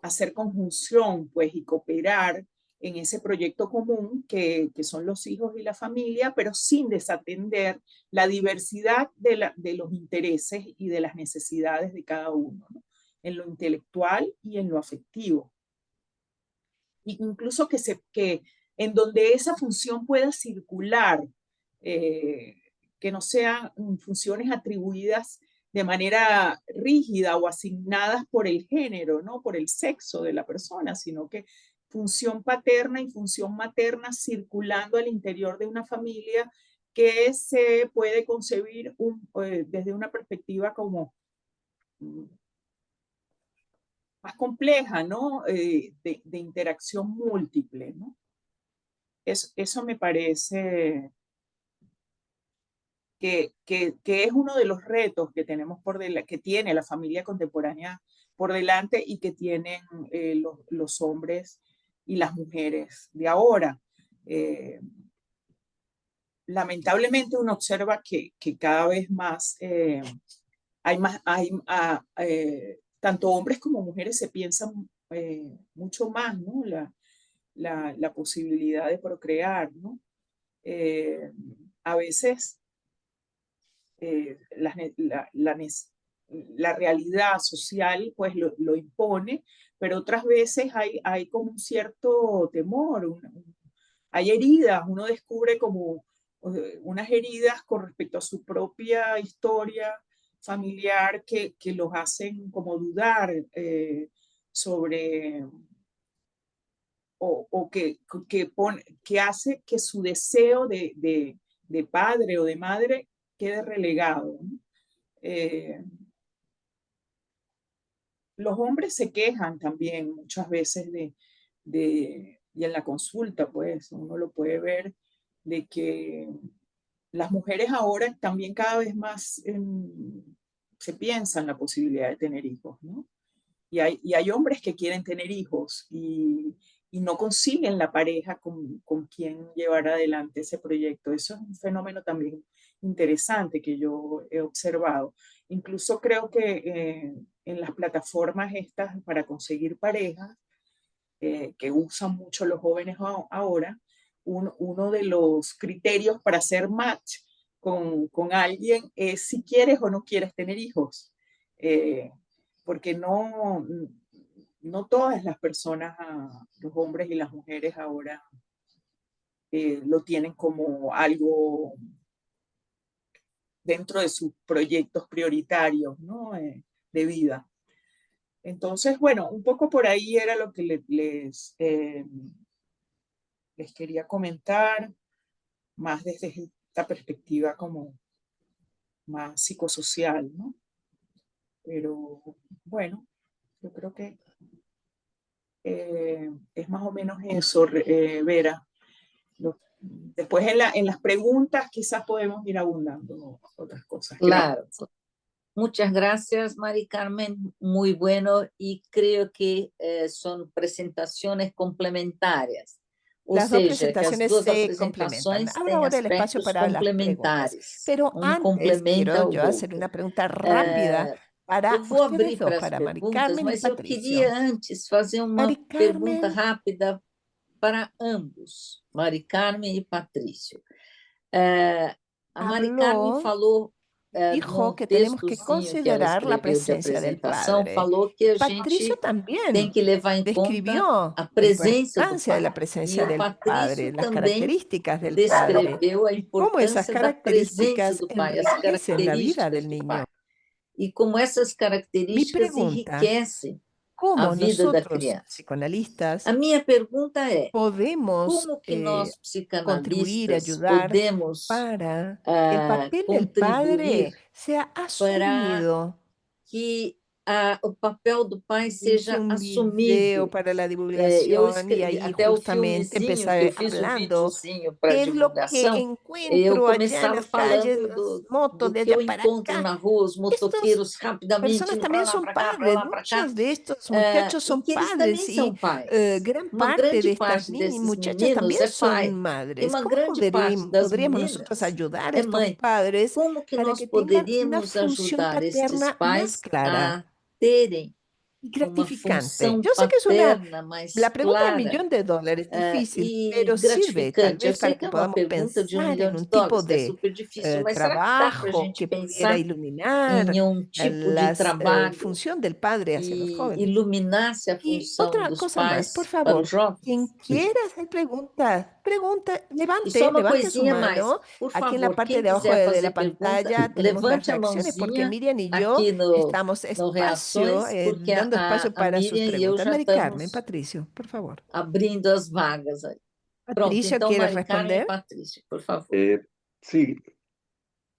hacer conjunción pues, y cooperar en ese proyecto común que son los hijos y la familia, pero sin desatender la diversidad de los intereses y de las necesidades de cada uno, ¿no? En lo intelectual y en lo afectivo. Incluso que en donde esa función pueda circular, que no sean funciones atribuidas de manera rígida o asignadas por el género, ¿no? Por el sexo de la persona, sino que función paterna y función materna circulando al interior de una familia que se puede concebir desde una perspectiva como más compleja, ¿no? De interacción múltiple, ¿no? Eso me parece que es uno de los retos que tenemos que tiene la familia contemporánea por delante y que tienen los hombres y las mujeres de ahora. Lamentablemente uno observa que cada vez más tanto hombres como mujeres se piensan mucho más, ¿no? La posibilidad de procrear, ¿no? A veces la realidad social pues lo impone, pero otras veces hay como un cierto temor, hay heridas, uno descubre como unas heridas con respecto a su propia historia familiar que los hacen como dudar sobre, o que hace que su deseo de padre o de madre quede relegado, ¿no? Los hombres se quejan también muchas veces y en la consulta, pues uno lo puede ver, de que las mujeres ahora también cada vez más se piensan la posibilidad de tener hijos, ¿no? Y hay hombres que quieren tener hijos y no consiguen la pareja con quien llevar adelante ese proyecto. Eso es un fenómeno también interesante que yo he observado. Incluso creo que en las plataformas estas para conseguir parejas, que usan mucho los jóvenes ahora, uno de los criterios para hacer match con alguien es si quieres o no quieres tener hijos. Porque no todas las personas, los hombres y las mujeres ahora lo tienen como algo dentro de sus proyectos prioritarios, ¿no? De vida. Entonces, bueno, un poco por ahí era lo que les quería comentar, más desde esta perspectiva como más psicosocial, ¿no? Pero bueno, yo creo que es más o menos eso, Vera, después en las preguntas quizás podemos ir abundando otras cosas. Claro. Muchas gracias, Mari Carmen. Muy bueno, y creo que son presentaciones complementarias. O Las dos seja, que as presentaciones duas se complementan. apresentações Abro têm ahora el espacio aspectos para las preguntas, complementares. pero antes Complementa quiero o yo hacer outro. una pregunta rápida para Eu vou ustedes abrir dos, para as para Mari perguntas, Carmen y mas eu Patricio. queria antes fazer uma Mari pergunta Carmen, rápida para ambos, Mari Carmen e Patrício. A Mari Carmen habló, falou dijo no que tenemos que textozinho que ela considerar la escreveu de presencia del apresentação, padre. falou que a Patricio gente tem también que levar em conta describió a la presença do importancia de la pai. E presencia o del padre, Patrício las também características del padre descreveu a y cómo esas importância da presença características do pai, as enriquecen la vida características del do niño. pai. E como essas Mi características pregunta, enriquecem a ¿cómo vida da nosotros, criança. psicoanalistas, A minha pergunta é: podemos como que nós, contribuir, psicanalistas, ayudar podemos para que el papel del contribuir padre sea para asumido? que o papel do pai Hice seja un video assumido? para la Eu divulgación y escrevi ahí até o justamente filmezinho, que eu empecé fiz o hablando videozinho para qué es lo que divulgação. Eu encuentro allá en começava las calles, falando las motos do de que eu allá para encontro acá. na rua, os Estos motoqueiros rapidamente personas indo para también lá, son para cá, para padres, lá, para cá, muchos de estos muchachos e son que eles também padres y são pais. gran Uma parte grande de estas parte niñas y desses muchachas meninos también é son pai, e madres. uma ¿Cómo grande parte das podríamos nosotros meninas ayudar a é estos mãe. padres Como que para nós que tengan una poderíamos función ajudar estes paterna más pais clara a terem y uma gratificante? função Yo sé que es paterna mais la pregunta del clara millón de dólares, difícil, e pero sirve tal gratificante. Eu vez sei para que que é uma podamos pergunta de pensar en un tipo US$ 1 milhão, que é de super difícil, mas será que dá para a trabajo gente que pudiera pensar iluminar em tipo de la trabalho función del padre hacia los e jóvenes? iluminasse a Y função otra dos cosa más, por pais para os favor, quien jovens? quiera hacer preguntas, E só uma levante su coisinha mais, mano. por Aquí en la favor, parte quem de abajo quiser de la fazer pergunta, pantalla tenemos las levante a reacciones porque mãozinha Miriam y yo aqui estamos no espacio, Reações, porque dando espacio a para sus Miriam e eu preguntas. já Mari Carmen, estamos Patricio, por favor. abrindo as vagas aí. Pronto, Patricio, então, ¿quieres Mari Carmen e responder? Patrício, por favor. Sí,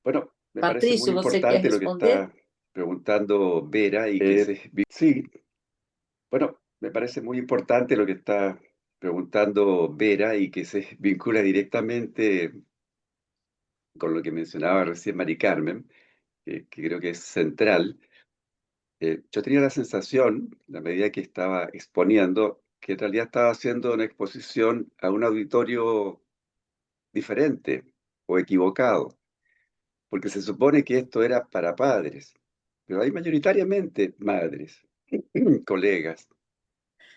bueno, me parece muy Patrício, você quer importante lo que responder? está preguntando Vera y sí, bueno, me parece muy importante lo que está preguntando Vera y que se vincula directamente con lo que mencionaba recién Mari Carmen, que creo que es central. Yo tenía la sensación, a medida que estaba exponiendo, que en realidad estaba haciendo una exposición a un auditorio diferente o equivocado, porque se supone que esto era para padres, pero hay mayoritariamente madres, colegas,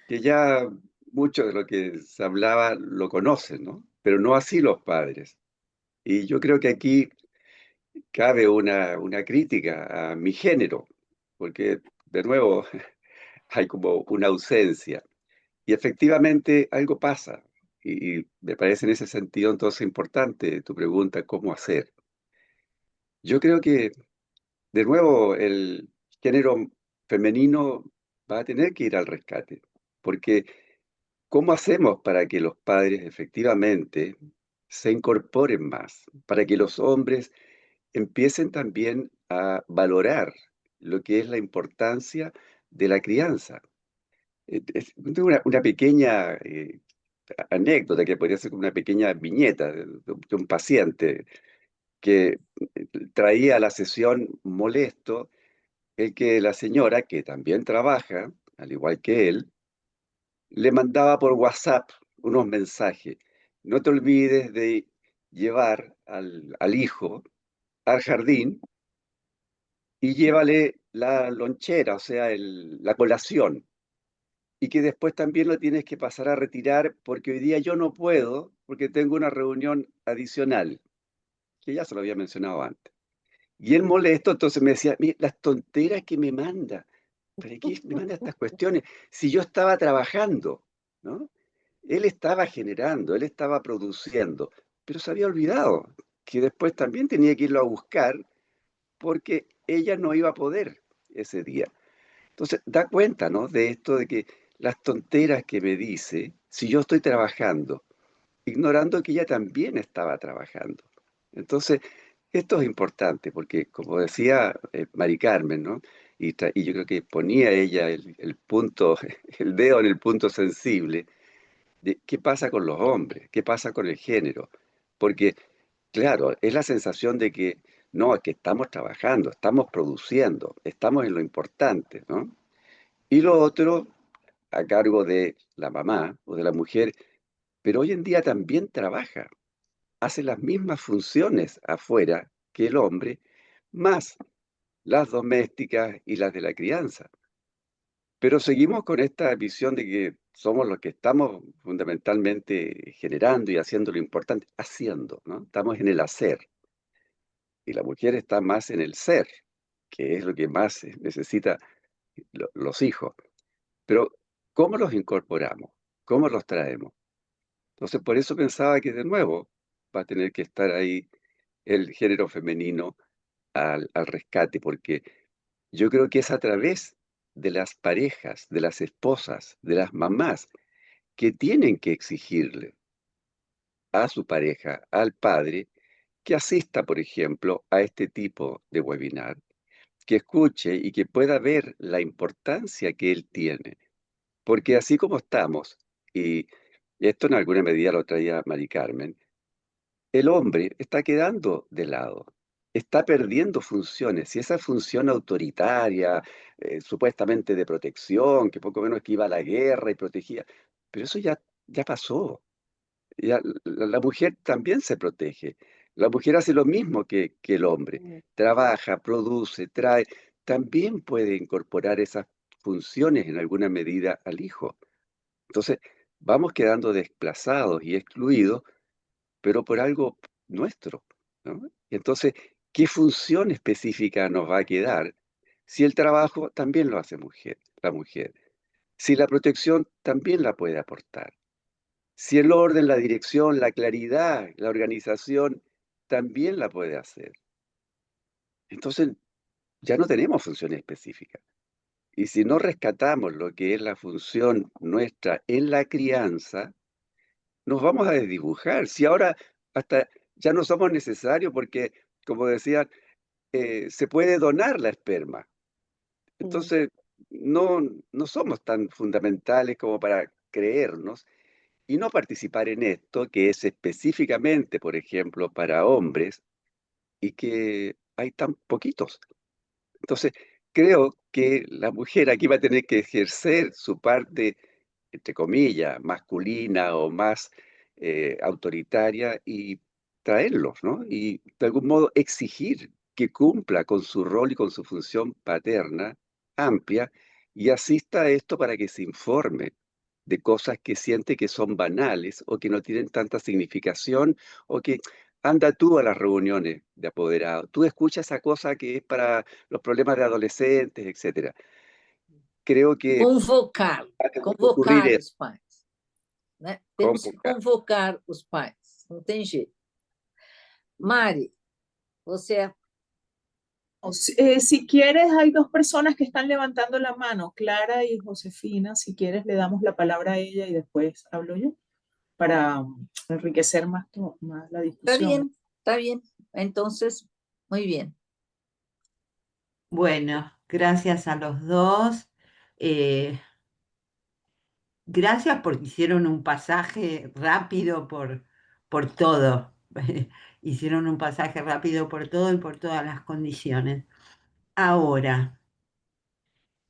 que ya mucho de lo que se hablaba lo conocen, ¿no? Pero no así los padres. Y yo creo que aquí cabe una crítica a mi género, porque de nuevo hay como una ausencia. Y efectivamente algo pasa. Y me parece en ese sentido entonces importante tu pregunta, ¿cómo hacer? Yo creo que, de nuevo, el género femenino va a tener que ir al rescate, porque ¿cómo hacemos para que los padres efectivamente se incorporen más? Para que los hombres empiecen también a valorar lo que es la importancia de la crianza. Tengo una pequeña anécdota que podría ser como una pequeña viñeta de un paciente que traía a la sesión molesto el que la señora, que también trabaja, al igual que él, le mandaba por WhatsApp unos mensajes. No te olvides de llevar al hijo al jardín y llévale la lonchera, o sea, la colación. Y que después también lo tienes que pasar a retirar porque hoy día yo no puedo porque tengo una reunión adicional, que ya se lo había mencionado antes. Y él molesto, entonces me decía, "Mira, las tonteras que me manda, ¿para qué me manda estas cuestiones? Si yo estaba trabajando, ¿no? Él estaba generando, él estaba produciendo, pero se había olvidado que después también tenía que irlo a buscar porque ella no iba a poder ese día. Entonces, da cuenta, ¿no? De esto de que las tonteras que me dice, si yo estoy trabajando, ignorando que ella también estaba trabajando. Entonces, esto es importante porque, como decía Mari Carmen, ¿no? Y yo creo que ponía ella el punto, el dedo en el punto sensible, de qué pasa con los hombres, qué pasa con el género. Porque, claro, es la sensación de que no, es que estamos trabajando, estamos produciendo, estamos en lo importante, ¿no? Y lo otro a cargo de la mamá o de la mujer, pero hoy en día también trabaja, hace las mismas funciones afuera que el hombre, más las domésticas y las de la crianza. Pero seguimos con esta visión de que somos los que estamos fundamentalmente generando y haciendo lo importante, haciendo, ¿no? Estamos en el hacer y la mujer está más en el ser, que es lo que más necesita los hijos. Pero, ¿cómo los incorporamos? ¿Cómo los traemos? Entonces, por eso pensaba que de nuevo va a tener que estar ahí el género femenino al rescate, porque yo creo que es a través de las parejas, de las esposas, de las mamás, que tienen que exigirle a su pareja, al padre, que asista, por ejemplo, a este tipo de webinar, que escuche y que pueda ver la importancia que él tiene. Porque así como estamos, y esto en alguna medida lo traía Mari Carmen, el hombre está quedando de lado, está perdiendo funciones, y esa función autoritaria, supuestamente de protección, que poco menos que iba a la guerra y protegía, pero eso ya pasó. Ya, la mujer también se protege. La mujer hace lo mismo que el hombre. Trabaja, produce, trae. También puede incorporar esas funciones en alguna medida al hijo. Entonces, vamos quedando desplazados y excluidos, pero por algo nuestro, ¿no? Y entonces, ¿qué función específica nos va a quedar si el trabajo también lo hace la mujer? Si la protección también la puede aportar. Si el orden, la dirección, la claridad, la organización también la puede hacer. Entonces, ya no tenemos función específica. Y si no rescatamos lo que es la función nuestra en la crianza, nos vamos a desdibujar. Si ahora hasta ya no somos necesarios porque, como decían, se puede donar la esperma. Entonces, no, no somos tan fundamentales como para creernos y no participar en esto, que es específicamente, por ejemplo, para hombres y que hay tan poquitos. Entonces, creo que la mujer aquí va a tener que ejercer su parte, entre comillas, masculina o más autoritaria y traerlos, ¿no? Y de algún modo exigir que cumpla con su rol y con su función paterna amplia y asista a esto para que se informe de cosas que siente que son banales o que no tienen tanta significación o que anda tú a las reuniones de apoderados, tú escuchas esa cosa que es para los problemas de adolescentes, etcétera. Creo que Convocar, va a tener que ocurrir convocar eso, os pais, né? Temos que convocar. convocar os pais, não tem jeito. Mari, você Si quieres, hay dos personas que están levantando la mano, Clara y Josefina. Si quieres, le damos la palabra a ella y después hablo yo para enriquecer más la discusión. está bien. Entonces, muy bien. Bueno, gracias a los dos. Gracias porque hicieron un pasaje rápido por todo. Hicieron un pasaje rápido por todo y por todas las condiciones. Ahora,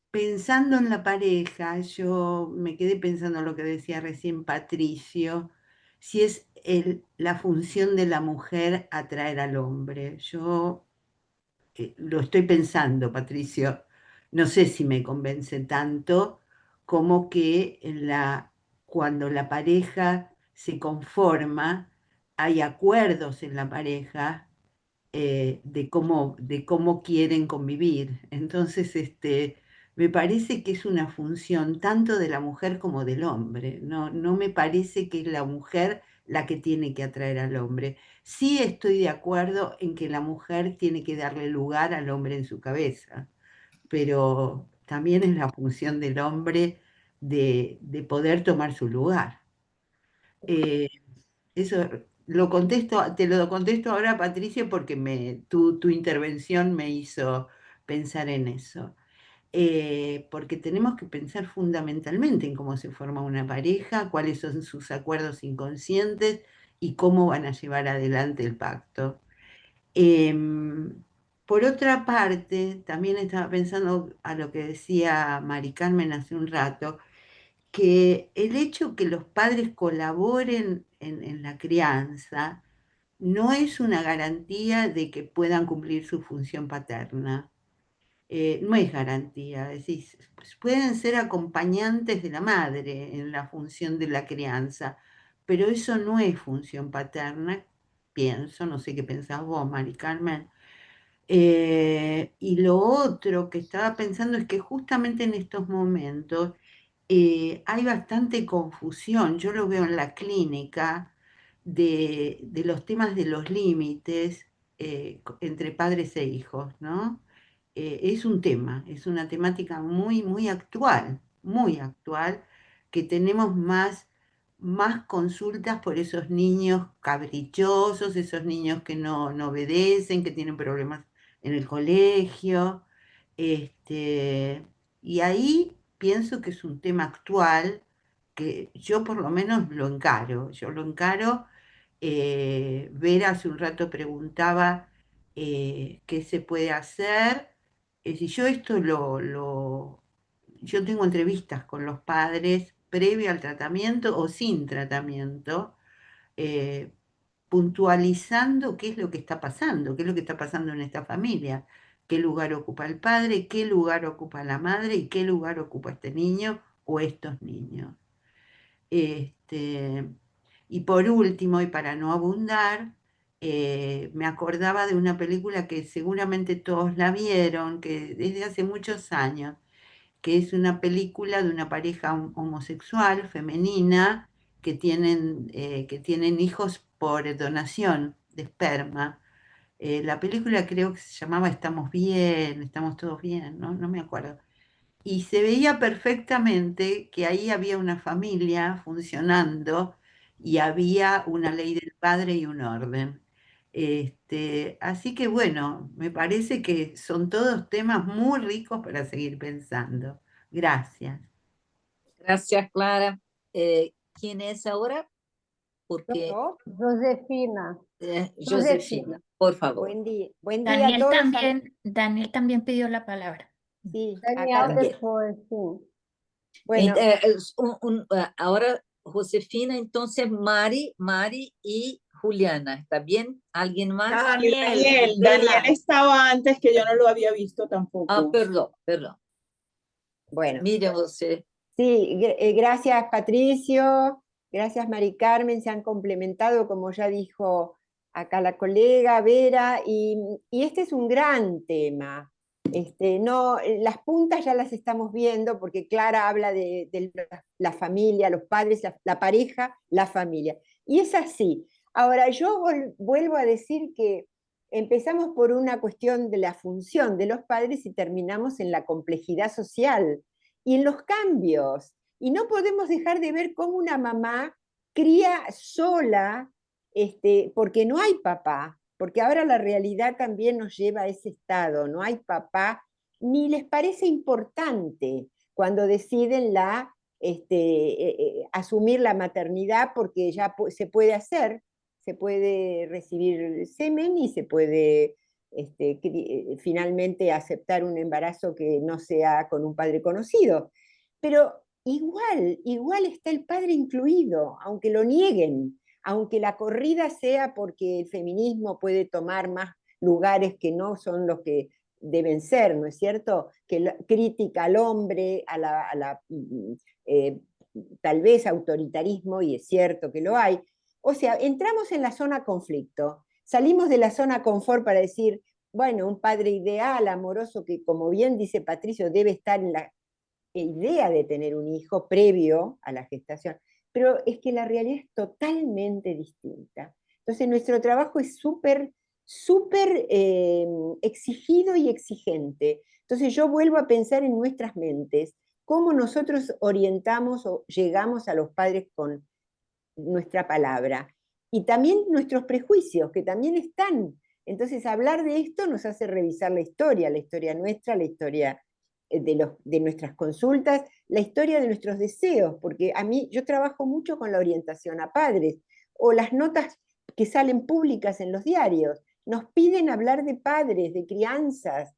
pensando en la pareja, yo me quedé pensando en lo que decía recién Patricio, si es la función de la mujer atraer al hombre. Yo lo estoy pensando, Patricio. No sé si me convence tanto como que cuando la pareja se conforma, hay acuerdos en la pareja de cómo quieren convivir. Entonces, me parece que es una función tanto de la mujer como del hombre. No, no me parece que es la mujer la que tiene que atraer al hombre. Sí estoy de acuerdo en que la mujer tiene que darle lugar al hombre en su cabeza, pero también es la función del hombre de poder tomar su lugar. Eh, Eso te lo contesto ahora, Patricia, porque tu intervención me hizo pensar en eso. porque tenemos que pensar fundamentalmente en cómo se forma una pareja, cuáles son sus acuerdos inconscientes y cómo van a llevar adelante el pacto. Por otra parte, también estaba pensando a lo que decía Mari Carmen hace un rato, que el hecho que los padres colaboren en la crianza no es una garantía de que puedan cumplir su función paterna. No es garantía, es decir, pueden ser acompañantes de la madre en la función de la crianza, pero eso no es función paterna, pienso, no sé qué pensás vos, Mari Carmen. Y lo otro que estaba pensando es que justamente en estos momentos hay bastante confusión, yo lo veo en la clínica, de los temas de los límites entre padres e hijos, ¿no? Es un tema, es una temática muy, muy actual, que tenemos más consultas por esos niños caprichosos, esos niños que no obedecen, que tienen problemas en el colegio. Y ahí pienso que es un tema actual que yo por lo menos lo encaro. Yo lo encaro. Vera hace un rato preguntaba qué se puede hacer. Si yo esto yo tengo entrevistas con los padres previo al tratamiento o sin tratamiento, eh, puntualizando qué es lo que está pasando, qué es lo que está pasando en esta familia, qué lugar ocupa el padre, qué lugar ocupa la madre y qué lugar ocupa este niño o estos niños. Este, y por último, y para no abundar, me acordaba de una película que seguramente todos la vieron, que desde hace muchos años, que es una película de una pareja homosexual, femenina, que tienen hijos por donación de esperma. La película creo que se llamaba Estamos bien, estamos todos bien, ¿no? No me acuerdo. Y se veía perfectamente que ahí había una familia funcionando y había una ley del padre y un orden. Así que bueno, me parece que son todos temas muy ricos para seguir pensando. Gracias. Gracias, Clara. ¿Quién es ahora? Porque Josefina. Josefina, por favor. Buen día a todos. Daniel también pidió la palabra. Sí, Daniel acá después, sí. Bueno, ahora Josefina, entonces Mari y Juliana, ¿está bien? ¿Alguien más? Daniel estaba antes, que yo no lo había visto tampoco. Ah, perdón. bueno. Mire usted. Sí, gracias Patricio, gracias Mari Carmen, se han complementado, como ya dijo acá la colega Vera, y este es un gran tema. No, las puntas ya las estamos viendo, porque Clara habla de la familia, los padres, la pareja, la familia. Y es así. Ahora, yo vuelvo a decir que empezamos por una cuestión de la función de los padres y terminamos en la complejidad social y en los cambios. Y no podemos dejar de ver cómo una mamá cría sola, porque no hay papá, porque ahora la realidad también nos lleva a ese estado, no hay papá, ni les parece importante cuando deciden asumir la maternidad, porque ya se puede hacer, se puede recibir semen y se puede finalmente aceptar un embarazo que no sea con un padre conocido. Pero igual está el padre incluido, aunque lo nieguen, aunque la corrida sea porque el feminismo puede tomar más lugares que no son los que deben ser, ¿no es cierto? Que la crítica al hombre, tal vez autoritarismo, y es cierto que lo hay. O sea, entramos en la zona conflicto, salimos de la zona confort para decir, bueno, un padre ideal, amoroso, que como bien dice Patricio, debe estar en la idea de tener un hijo previo a la gestación, pero es que la realidad es totalmente distinta. Entonces nuestro trabajo es súper exigido y exigente. Entonces yo vuelvo a pensar en nuestras mentes, cómo nosotros orientamos o llegamos a los padres con nuestra palabra. Y también nuestros prejuicios, que también están. Entonces hablar de esto nos hace revisar la historia nuestra, la historia de nuestras consultas, la historia de nuestros deseos, porque yo trabajo mucho con la orientación a padres, o las notas que salen públicas en los diarios, nos piden hablar de padres, de crianzas.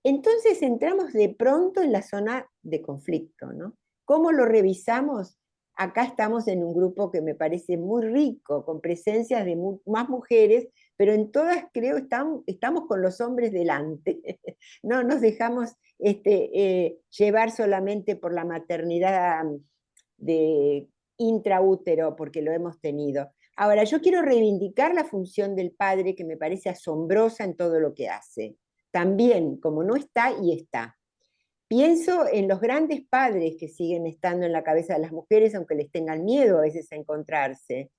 Entonces entramos de pronto en la zona de conflicto, ¿no? ¿Cómo lo revisamos? Acá estamos en un grupo que me parece muy rico, con presencias de más mujeres, pero en todas creo estamos con los hombres delante. No nos dejamos llevar solamente por la maternidad de intraútero, porque lo hemos tenido. Ahora, yo quiero reivindicar la función del padre, que me parece asombrosa en todo lo que hace. También, como no está y está. Pienso en los grandes padres que siguen estando en la cabeza de las mujeres, aunque les tengan miedo a veces a encontrarse.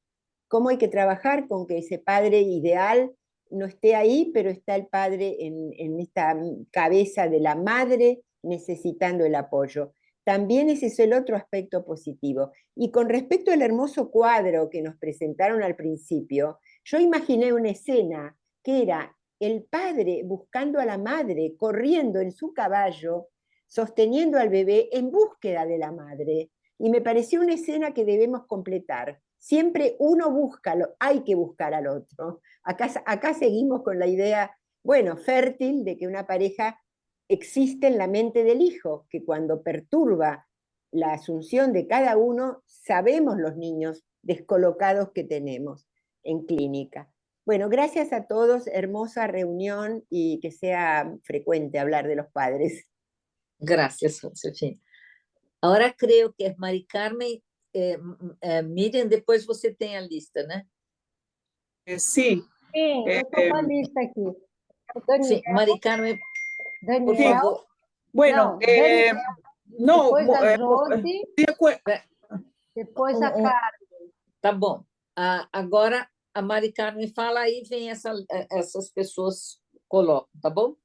Cómo hay que trabajar con que ese padre ideal no esté ahí, pero está el padre en esta cabeza de la madre necesitando el apoyo. También ese es el otro aspecto positivo. Y con respecto al hermoso cuadro que nos presentaron al principio, yo imaginé una escena que era el padre buscando a la madre, corriendo en su caballo, sosteniendo al bebé en búsqueda de la madre. Y me pareció una escena que debemos completar. Siempre uno busca, hay que buscar al otro. Acá seguimos con la idea, bueno, fértil, de que una pareja existe en la mente del hijo, que cuando perturba la asunción de cada uno, sabemos los niños descolocados que tenemos en clínica. Bueno, gracias a todos, hermosa reunión y que sea frecuente hablar de los padres. Gracias, Josefina. Agora creio que é Mari Carmen, Miriam, depois você tem a lista, né? Sí. Sí, está lista aquí. Sim, Mari Carmen, por Daniel, favor. Bueno, Daniel, no, depois a estoy Josi, de acuerdo. depois a Carmen. Tá bom. Agora a Mari Carmen fala aí, vem essas pessoas colocam, tá bom?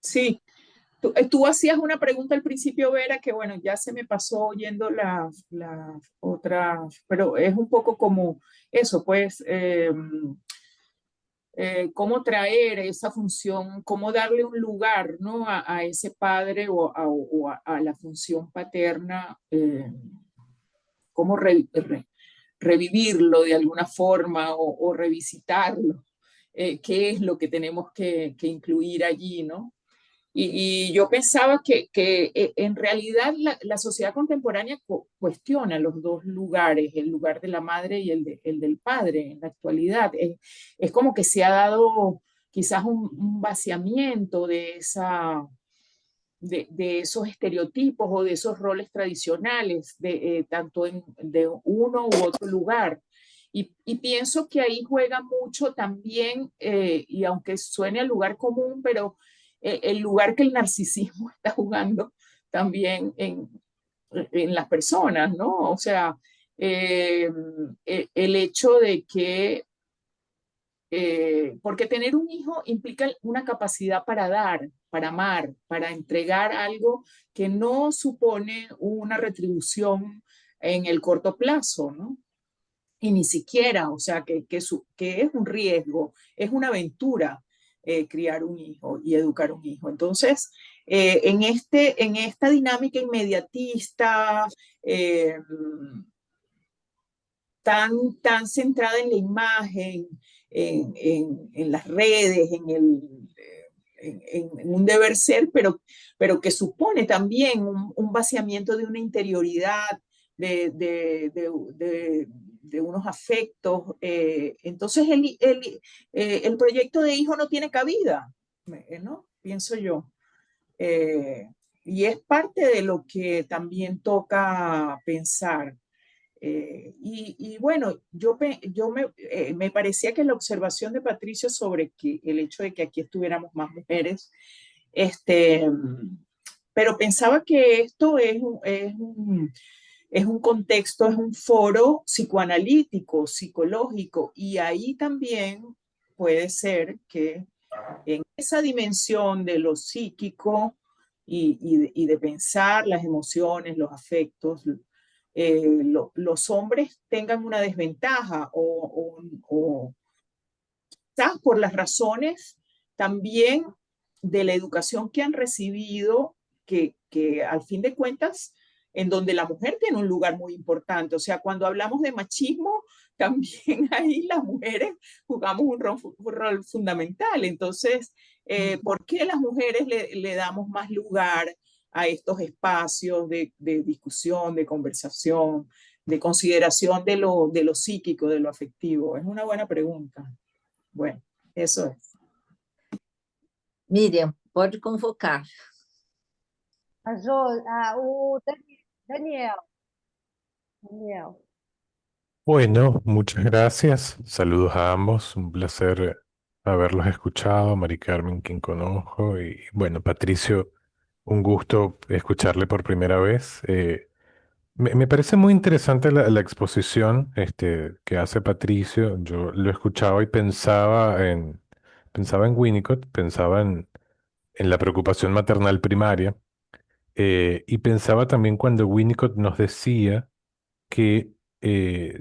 Sí. Tú hacías una pregunta al principio, Vera, que bueno, ya se me pasó oyendo la otra, pero es un poco como eso, pues, cómo traer esa función, cómo darle un lugar, ¿no? a ese padre o a la función paterna, cómo revivirlo de alguna forma o revisitarlo, qué es lo que tenemos que incluir allí, ¿no? Y yo pensaba que en realidad la sociedad contemporánea cuestiona los dos lugares, el lugar de la madre y el del padre en la actualidad. Es como que se ha dado quizás un vaciamiento de esos estereotipos o de esos roles tradicionales, tanto de uno u otro lugar. Y pienso que ahí juega mucho también, y aunque suene al lugar común, pero el lugar que el narcisismo está jugando también en las personas, ¿no? O sea, el hecho de que, porque tener un hijo implica una capacidad para dar, para amar, para entregar algo que no supone una retribución en el corto plazo, ¿no? Y ni siquiera, o sea, que es un riesgo, es una aventura criar un hijo y educar un hijo. Entonces, en esta dinámica inmediatista, tan centrada en la imagen, en las redes, en un deber ser, pero que supone también un vaciamiento de una interioridad, de unos afectos. Entonces el proyecto de hijo no tiene cabida, ¿no? Pienso yo. Y es parte de lo que también toca pensar. Y bueno, me parecía que la observación de Patricio sobre el hecho de que aquí estuviéramos más mujeres, pero pensaba que esto es un contexto, es un foro psicoanalítico, psicológico, y ahí también puede ser que en esa dimensión de lo psíquico y de pensar las emociones, los afectos, los hombres tengan una desventaja o quizás por las razones también de la educación que han recibido, que al fin de cuentas, en donde la mujer tiene un lugar muy importante. O sea, cuando hablamos de machismo, también ahí las mujeres jugamos un rol fundamental. Entonces, ¿por qué las mujeres le damos más lugar a estos espacios de discusión, de conversación, de consideración de lo psíquico, de lo afectivo? Es una buena pregunta. Bueno, eso es. Miriam, pode convocar. O Daniel. Bueno, muchas gracias. Saludos a ambos. Un placer haberlos escuchado. Mari Carmen, quien conozco. Y bueno, Patricio, un gusto escucharle por primera vez. Me parece muy interesante la exposición que hace Patricio. Yo lo escuchaba y pensaba en Winnicott, pensaba en la preocupación maternal primaria. Y pensaba también cuando Winnicott nos decía que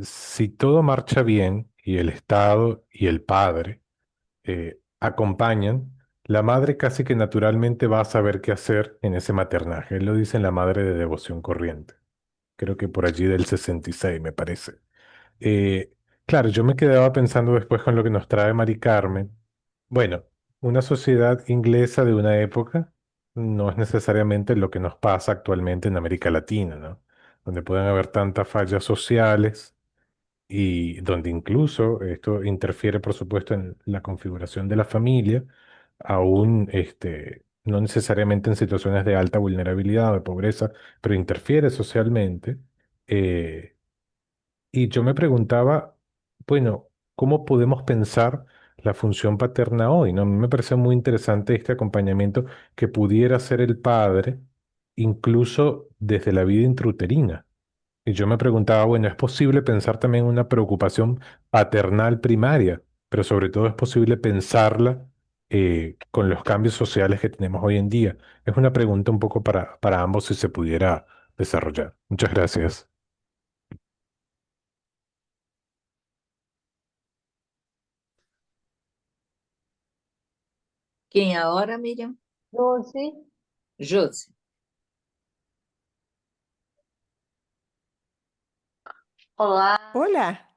si todo marcha bien y el Estado y el padre acompañan, la madre casi que naturalmente va a saber qué hacer en ese maternaje. Él lo dice en La Madre de Devoción Corriente. Creo que por allí del 66, me parece. Eh, claro, yo me quedaba pensando después con lo que nos trae Mari Carmen. Bueno, una sociedad inglesa de una época no es necesariamente lo que nos pasa actualmente en América Latina, ¿no? Donde pueden haber tantas fallas sociales y donde incluso esto interfiere, por supuesto, en la configuración de la familia, aún no necesariamente en situaciones de alta vulnerabilidad o de pobreza, pero interfiere socialmente. eh, y yo me preguntaba, bueno, ¿cómo podemos pensar la función paterna hoy? ¿No? A mí me parece muy interesante este acompañamiento que pudiera hacer el padre, incluso desde la vida intrauterina. Y yo me preguntaba, bueno, ¿es posible pensar también una preocupación paternal primaria? Pero sobre todo es posible pensarla con los cambios sociales que tenemos hoy en día. Es una pregunta un poco para ambos si se pudiera desarrollar. Muchas gracias. Quem agora, Miriam? Josi. Josi. Hola,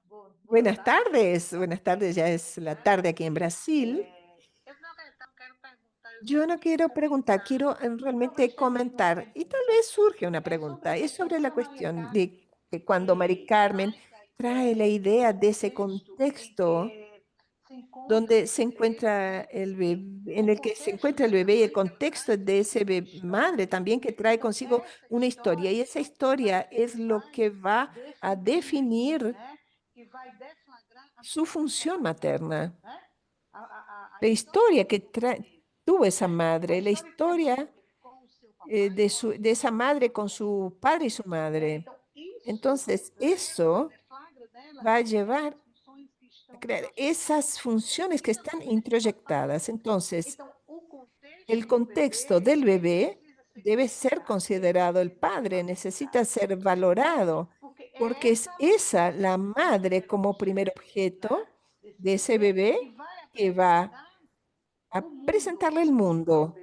buenas tardes. Buenas tardes, ya es la tarde aquí en Brasil. Yo no quiero preguntar, quiero realmente comentar. Y tal vez surge una pregunta. Es sobre la cuestión de que cuando Mari Carmen trae la idea de ese contexto donde se encuentra el bebé, en el que se encuentra el bebé y el contexto de ese madre también que trae consigo una historia. Y esa historia es lo que va a definir su función materna. La historia que tuvo esa madre, la historia de esa madre con su padre y su madre. Entonces, eso va a llevar a crear esas funciones que están introyectadas. Entonces, el contexto del bebé debe ser considerado. El padre necesita ser valorado porque es esa la madre como primer objeto de ese bebé que va a presentarle el mundo.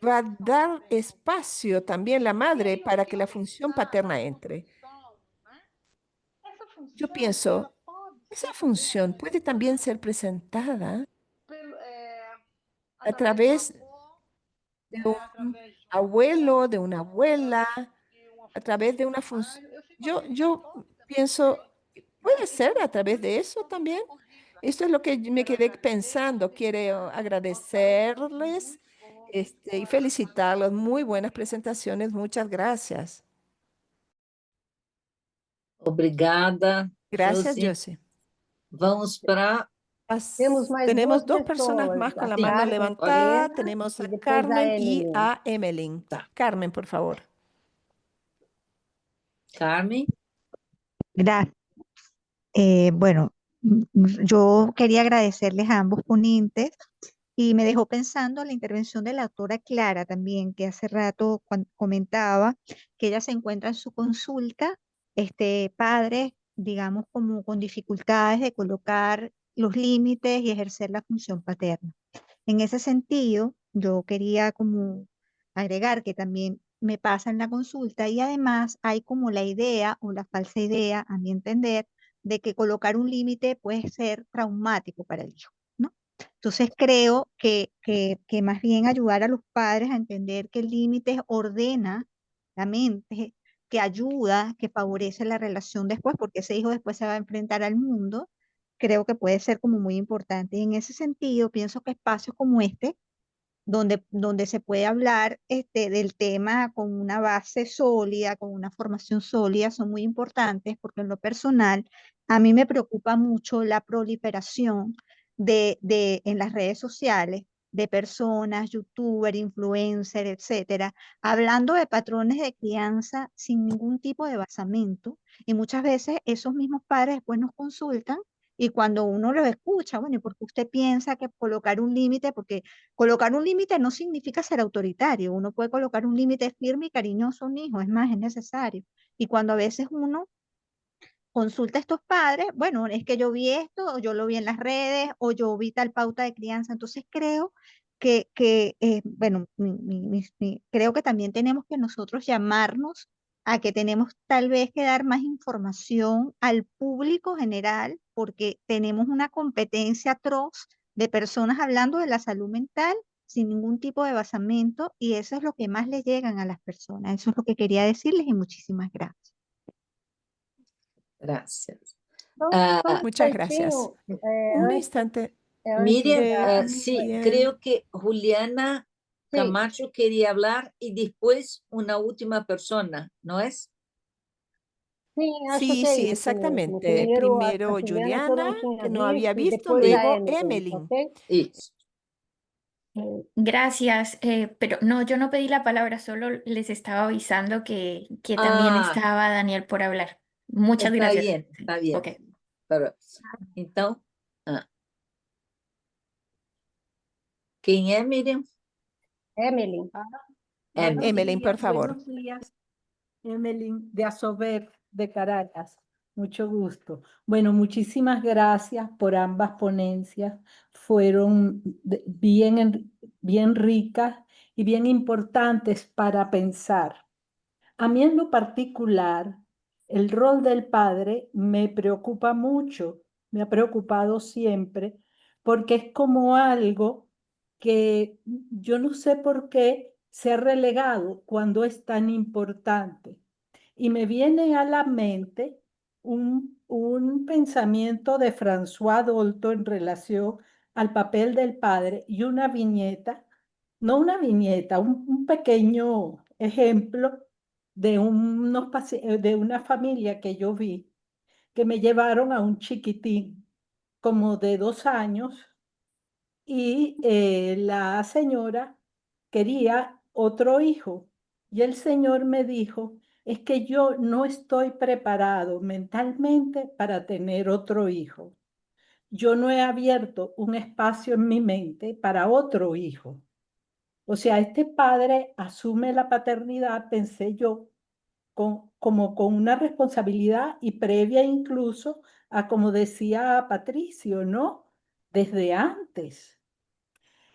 Va a dar espacio también la madre para que la función paterna entre. Yo pienso, esa función puede también ser presentada a través de un abuelo, de una abuela, a través de una función. Yo pienso, puede ser a través de eso también. Esto es lo que me quedé pensando. Quiero agradecerles y felicitarlos. Muy buenas presentaciones. Muchas gracias. Obrigada, Gracias, Josi. Josie. Vamos para... Tenemos dos personas más con la Sí, mano pode levantada. ir. Tenemos a después a Carmen y Emily. a Emeline. Carmen, por favor. Carmen. Gracias. Bueno, yo quería agradecerles a ambos ponentes y me dejó pensando la intervención de la autora Clara también, que hace rato comentaba que ella se encuentra en su consulta, padres, digamos, como con dificultades de colocar los límites y ejercer la función paterna. En ese sentido, yo quería como agregar que también me pasa en la consulta y además hay como la idea o la falsa idea, a mi entender, de que colocar un límite puede ser traumático para el hijo, ¿no? Entonces creo que más bien ayudar a los padres a entender que el límite ordena la mente, que ayuda, que favorece la relación después, porque ese hijo después se va a enfrentar al mundo, creo que puede ser como muy importante. Y en ese sentido, pienso que espacios como este, donde se puede hablar del tema con una base sólida, con una formación sólida, son muy importantes porque en lo personal a mí me preocupa mucho la proliferación en las redes sociales de personas, youtubers, influencers, etcétera, hablando de patrones de crianza sin ningún tipo de basamento. Y muchas veces esos mismos padres después nos consultan y cuando uno los escucha, bueno, ¿y por qué usted piensa que colocar un límite? Porque colocar un límite no significa ser autoritario. Uno puede colocar un límite firme y cariñoso a un hijo, es más, es necesario. Y cuando a veces uno consulta a estos padres, bueno, es que yo vi esto, o yo lo vi en las redes, o yo vi tal pauta de crianza. Entonces creo bueno, creo que también tenemos que nosotros llamarnos a que tenemos tal vez que dar más información al público general, porque tenemos una competencia atroz de personas hablando de la salud mental sin ningún tipo de basamento, y eso es lo que más le llegan a las personas. Eso es lo que quería decirles y muchísimas gracias. Gracias. Só, Ah, só um Muchas gracias. instantinho, Un antes, instante. antes Miriam, da. sí, Miriam. creo que Juliana Sim, Camacho quería hablar y después una última persona, ¿no es? sim, acho Sí, que é sí, isso mesmo. exactamente. Primeiro a Primero Juliana, que eu Juliana, não tinha que no había visto, e visto, depois a luego Emily, Emeline. ok? Eso. Gracias, pero no, yo no pedí la palabra, solo les estaba avisando que también Ah, estaba Daniel por hablar. Muchas está gracias. bien, Sí, está bien. ok. Pero, então, quem é, Miriam? Emily. Emily. Emeline, por favor. Buenos días, Emeline de Asober de Caracas. Mucho gusto. Bueno, muchísimas gracias por ambas ponencias. Fueron bien ricas y bien importantes para pensar. A mí en lo particular, el rol del padre me preocupa mucho, me ha preocupado siempre, porque es como algo que yo no sé por qué se ha relegado cuando es tan importante. Y me viene a la mente un pensamiento de François Dolto en relación al papel del padre y una viñeta, no una viñeta, un pequeño ejemplo de una familia que yo vi, que me llevaron a un chiquitín como de 2 años y la señora quería otro hijo. Y el señor me dijo, es que yo no estoy preparado mentalmente para tener otro hijo. Yo no he abierto un espacio en mi mente para otro hijo. O sea, este padre asume la paternidad, pensé yo, como con una responsabilidad y previa incluso a, como decía Patricio, ¿no? Desde antes.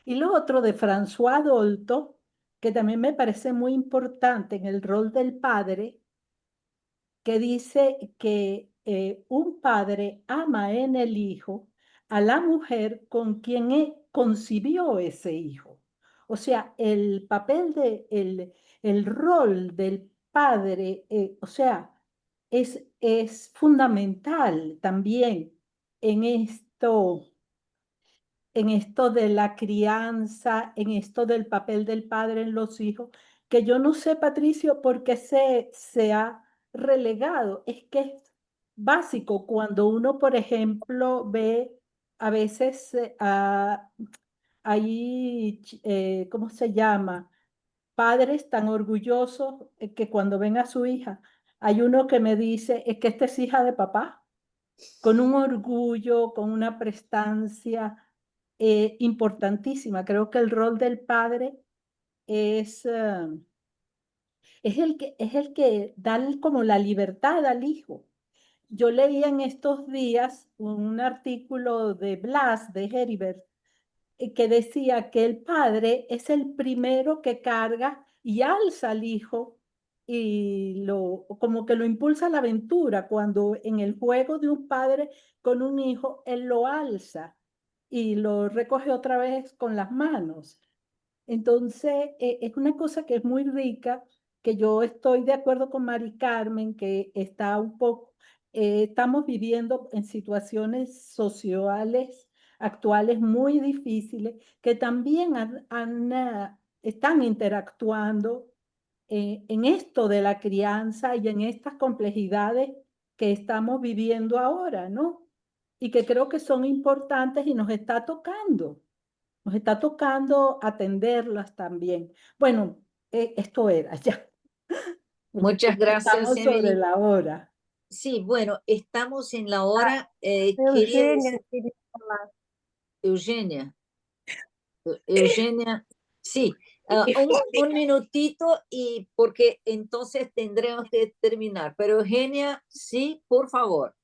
Y lo otro de François Dolto, que también me parece muy importante en el rol del padre, que dice que un padre ama en el hijo a la mujer con quien concibió ese hijo. O sea, el papel el rol del padre, o sea, es fundamental también en esto de la crianza, en esto del papel del padre en los hijos, que yo no sé, Patricio, por qué se ha relegado. Es que es básico cuando uno, por ejemplo, ve a veces ahí, ¿cómo se llama? Padres tan orgullosos que cuando ven a su hija, hay uno que me dice, es que esta es hija de papá, con un orgullo, con una prestancia importantísima. Creo que el rol del padre es, es el que da como la libertad al hijo. Yo leí en estos días un artículo de Blas, de Heribert, que decía que el padre es el primero que carga y alza al hijo y como que lo impulsa a la aventura, cuando en el juego de un padre con un hijo, él lo alza y lo recoge otra vez con las manos. Entonces, es una cosa que es muy rica, que yo estoy de acuerdo con Mari Carmen, que está un poco, estamos viviendo en situaciones sociales actuales muy difíciles, que también están interactuando en esto de la crianza y en estas complejidades que estamos viviendo ahora, ¿no? Y que creo que son importantes y nos está tocando. Nos está tocando atenderlas también. Bueno, esto era ya. Muchas gracias, Estamos sobre Emily. la hora. Sí, bueno, estamos en la hora. Quería Eugenia decir, quería hablar. Eugenia, Eugenia, sí, un minutito y porque entonces tendremos que terminar. Pero Eugenia, sí, por favor.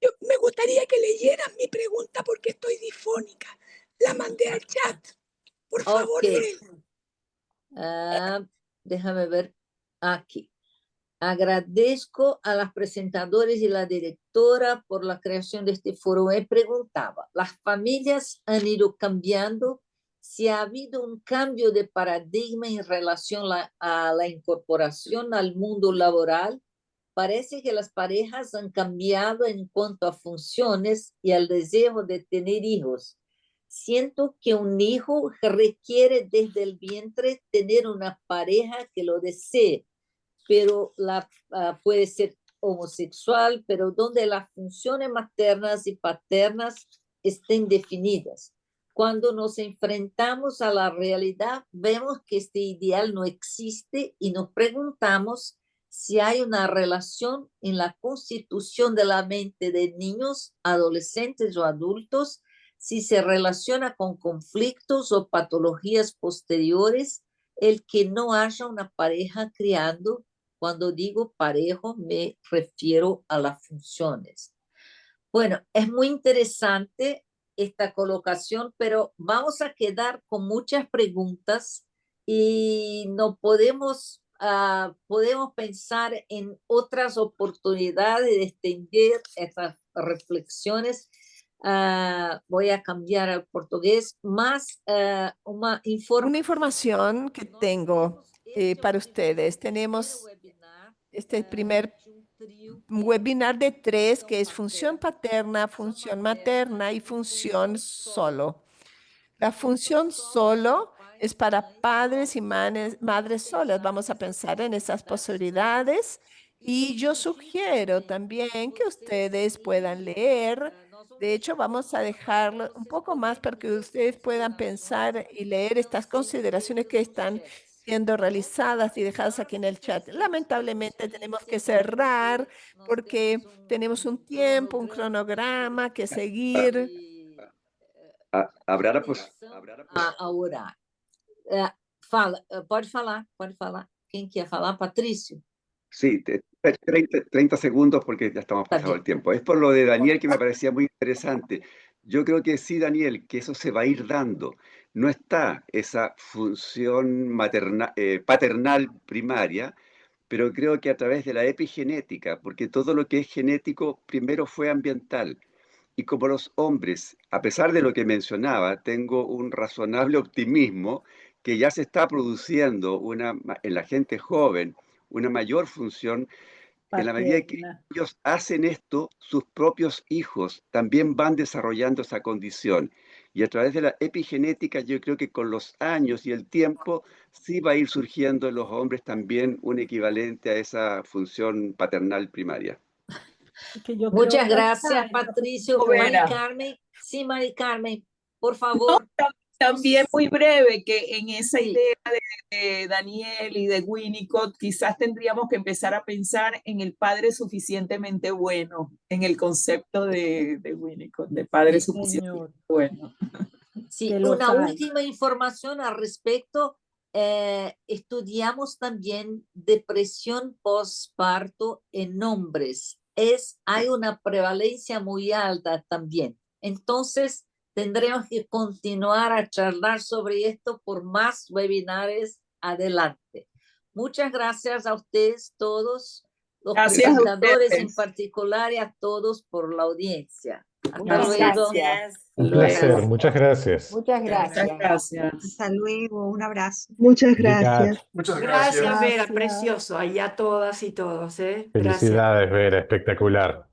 Me gustaría que leyeran mi pregunta porque estoy difónica. La mandé al chat. Por favor, déjame ver aquí. Agradezco a las presentadoras y la directora por la creación de este foro. Me preguntaba, ¿las familias han ido cambiando? Si ha habido un cambio de paradigma en relación a la incorporación al mundo laboral, parece que las parejas han cambiado en cuanto a funciones y al deseo de tener hijos. Siento que un hijo requiere desde el vientre tener una pareja que lo desee, pero puede ser homosexual, pero donde las funciones maternas y paternas estén definidas. Cuando nos enfrentamos a la realidad, vemos que este ideal no existe y nos preguntamos si hay una relación en la constitución de la mente de niños, adolescentes o adultos, si se relaciona con conflictos o patologías posteriores, el que no haya una pareja criando. Cuando digo parejo, me refiero a las funciones. Bueno, es muy interesante esta colocación, pero vamos a quedar con muchas preguntas y no podemos, podemos pensar en otras oportunidades de extender estas reflexiones. Voy a cambiar al portugués, más Una información que tengo para ustedes. Tenemos este primer webinar de 3, que es función paterna, función materna y función solo. La función solo es para padres y madres solas. Vamos a pensar en esas posibilidades y yo sugiero también que ustedes puedan leer. De hecho, vamos a dejarlo un poco más para que ustedes puedan pensar y leer estas consideraciones que están siendo realizadas y dejadas aquí en el chat. Lamentablemente tenemos que cerrar porque tenemos un tiempo, un cronograma que seguir. Habrá a orar. Pode falar. Quem quer falar? Patrício. Sí, 30 segundos porque ya estamos pasado el tiempo. Es por lo de Daniel que me parecía muy interesante. Yo creo que sí, Daniel, que eso se va a ir dando. No está esa función paternal primaria, pero creo que a través de la epigenética, porque todo lo que es genético primero fue ambiental. Y como los hombres, a pesar de lo que mencionaba, tengo un razonable optimismo que ya se está produciendo en la gente joven una mayor función. En la medida que Paterna. ellos hacen esto, sus propios hijos también van desarrollando esa condición. Y a través de la epigenética, yo creo que con los años y el tiempo, sí va a ir surgiendo en los hombres también un equivalente a esa función paternal primaria. Muchas gracias, Patricio. Mari Carmen. Sí, Mari Carmen, por favor. También muy breve, que en esa idea de Daniel y de Winnicott, quizás tendríamos que empezar a pensar en el padre suficientemente bueno, en el concepto de Winnicott, de padre suficientemente bueno. Sí, una última información al respecto. Estudiamos también depresión postparto en hombres. Hay una prevalencia muy alta también. Entonces, tendremos que continuar a charlar sobre esto por más webinares adelante. Muchas gracias a ustedes todos, los Gracias a presentadores en ustedes. particular y a todos por la audiencia. Hasta Muchas luego. gracias. Un Luego. placer, muchas gracias. Muchas gracias. Muchas gracias. Hasta luego, un abrazo. Muchas Obrigado. gracias. Muchas Gracias, Vera, gracias. precioso. Ahí a todas y todos, ¿eh? Gracias. Felicidades, Vera, espectacular.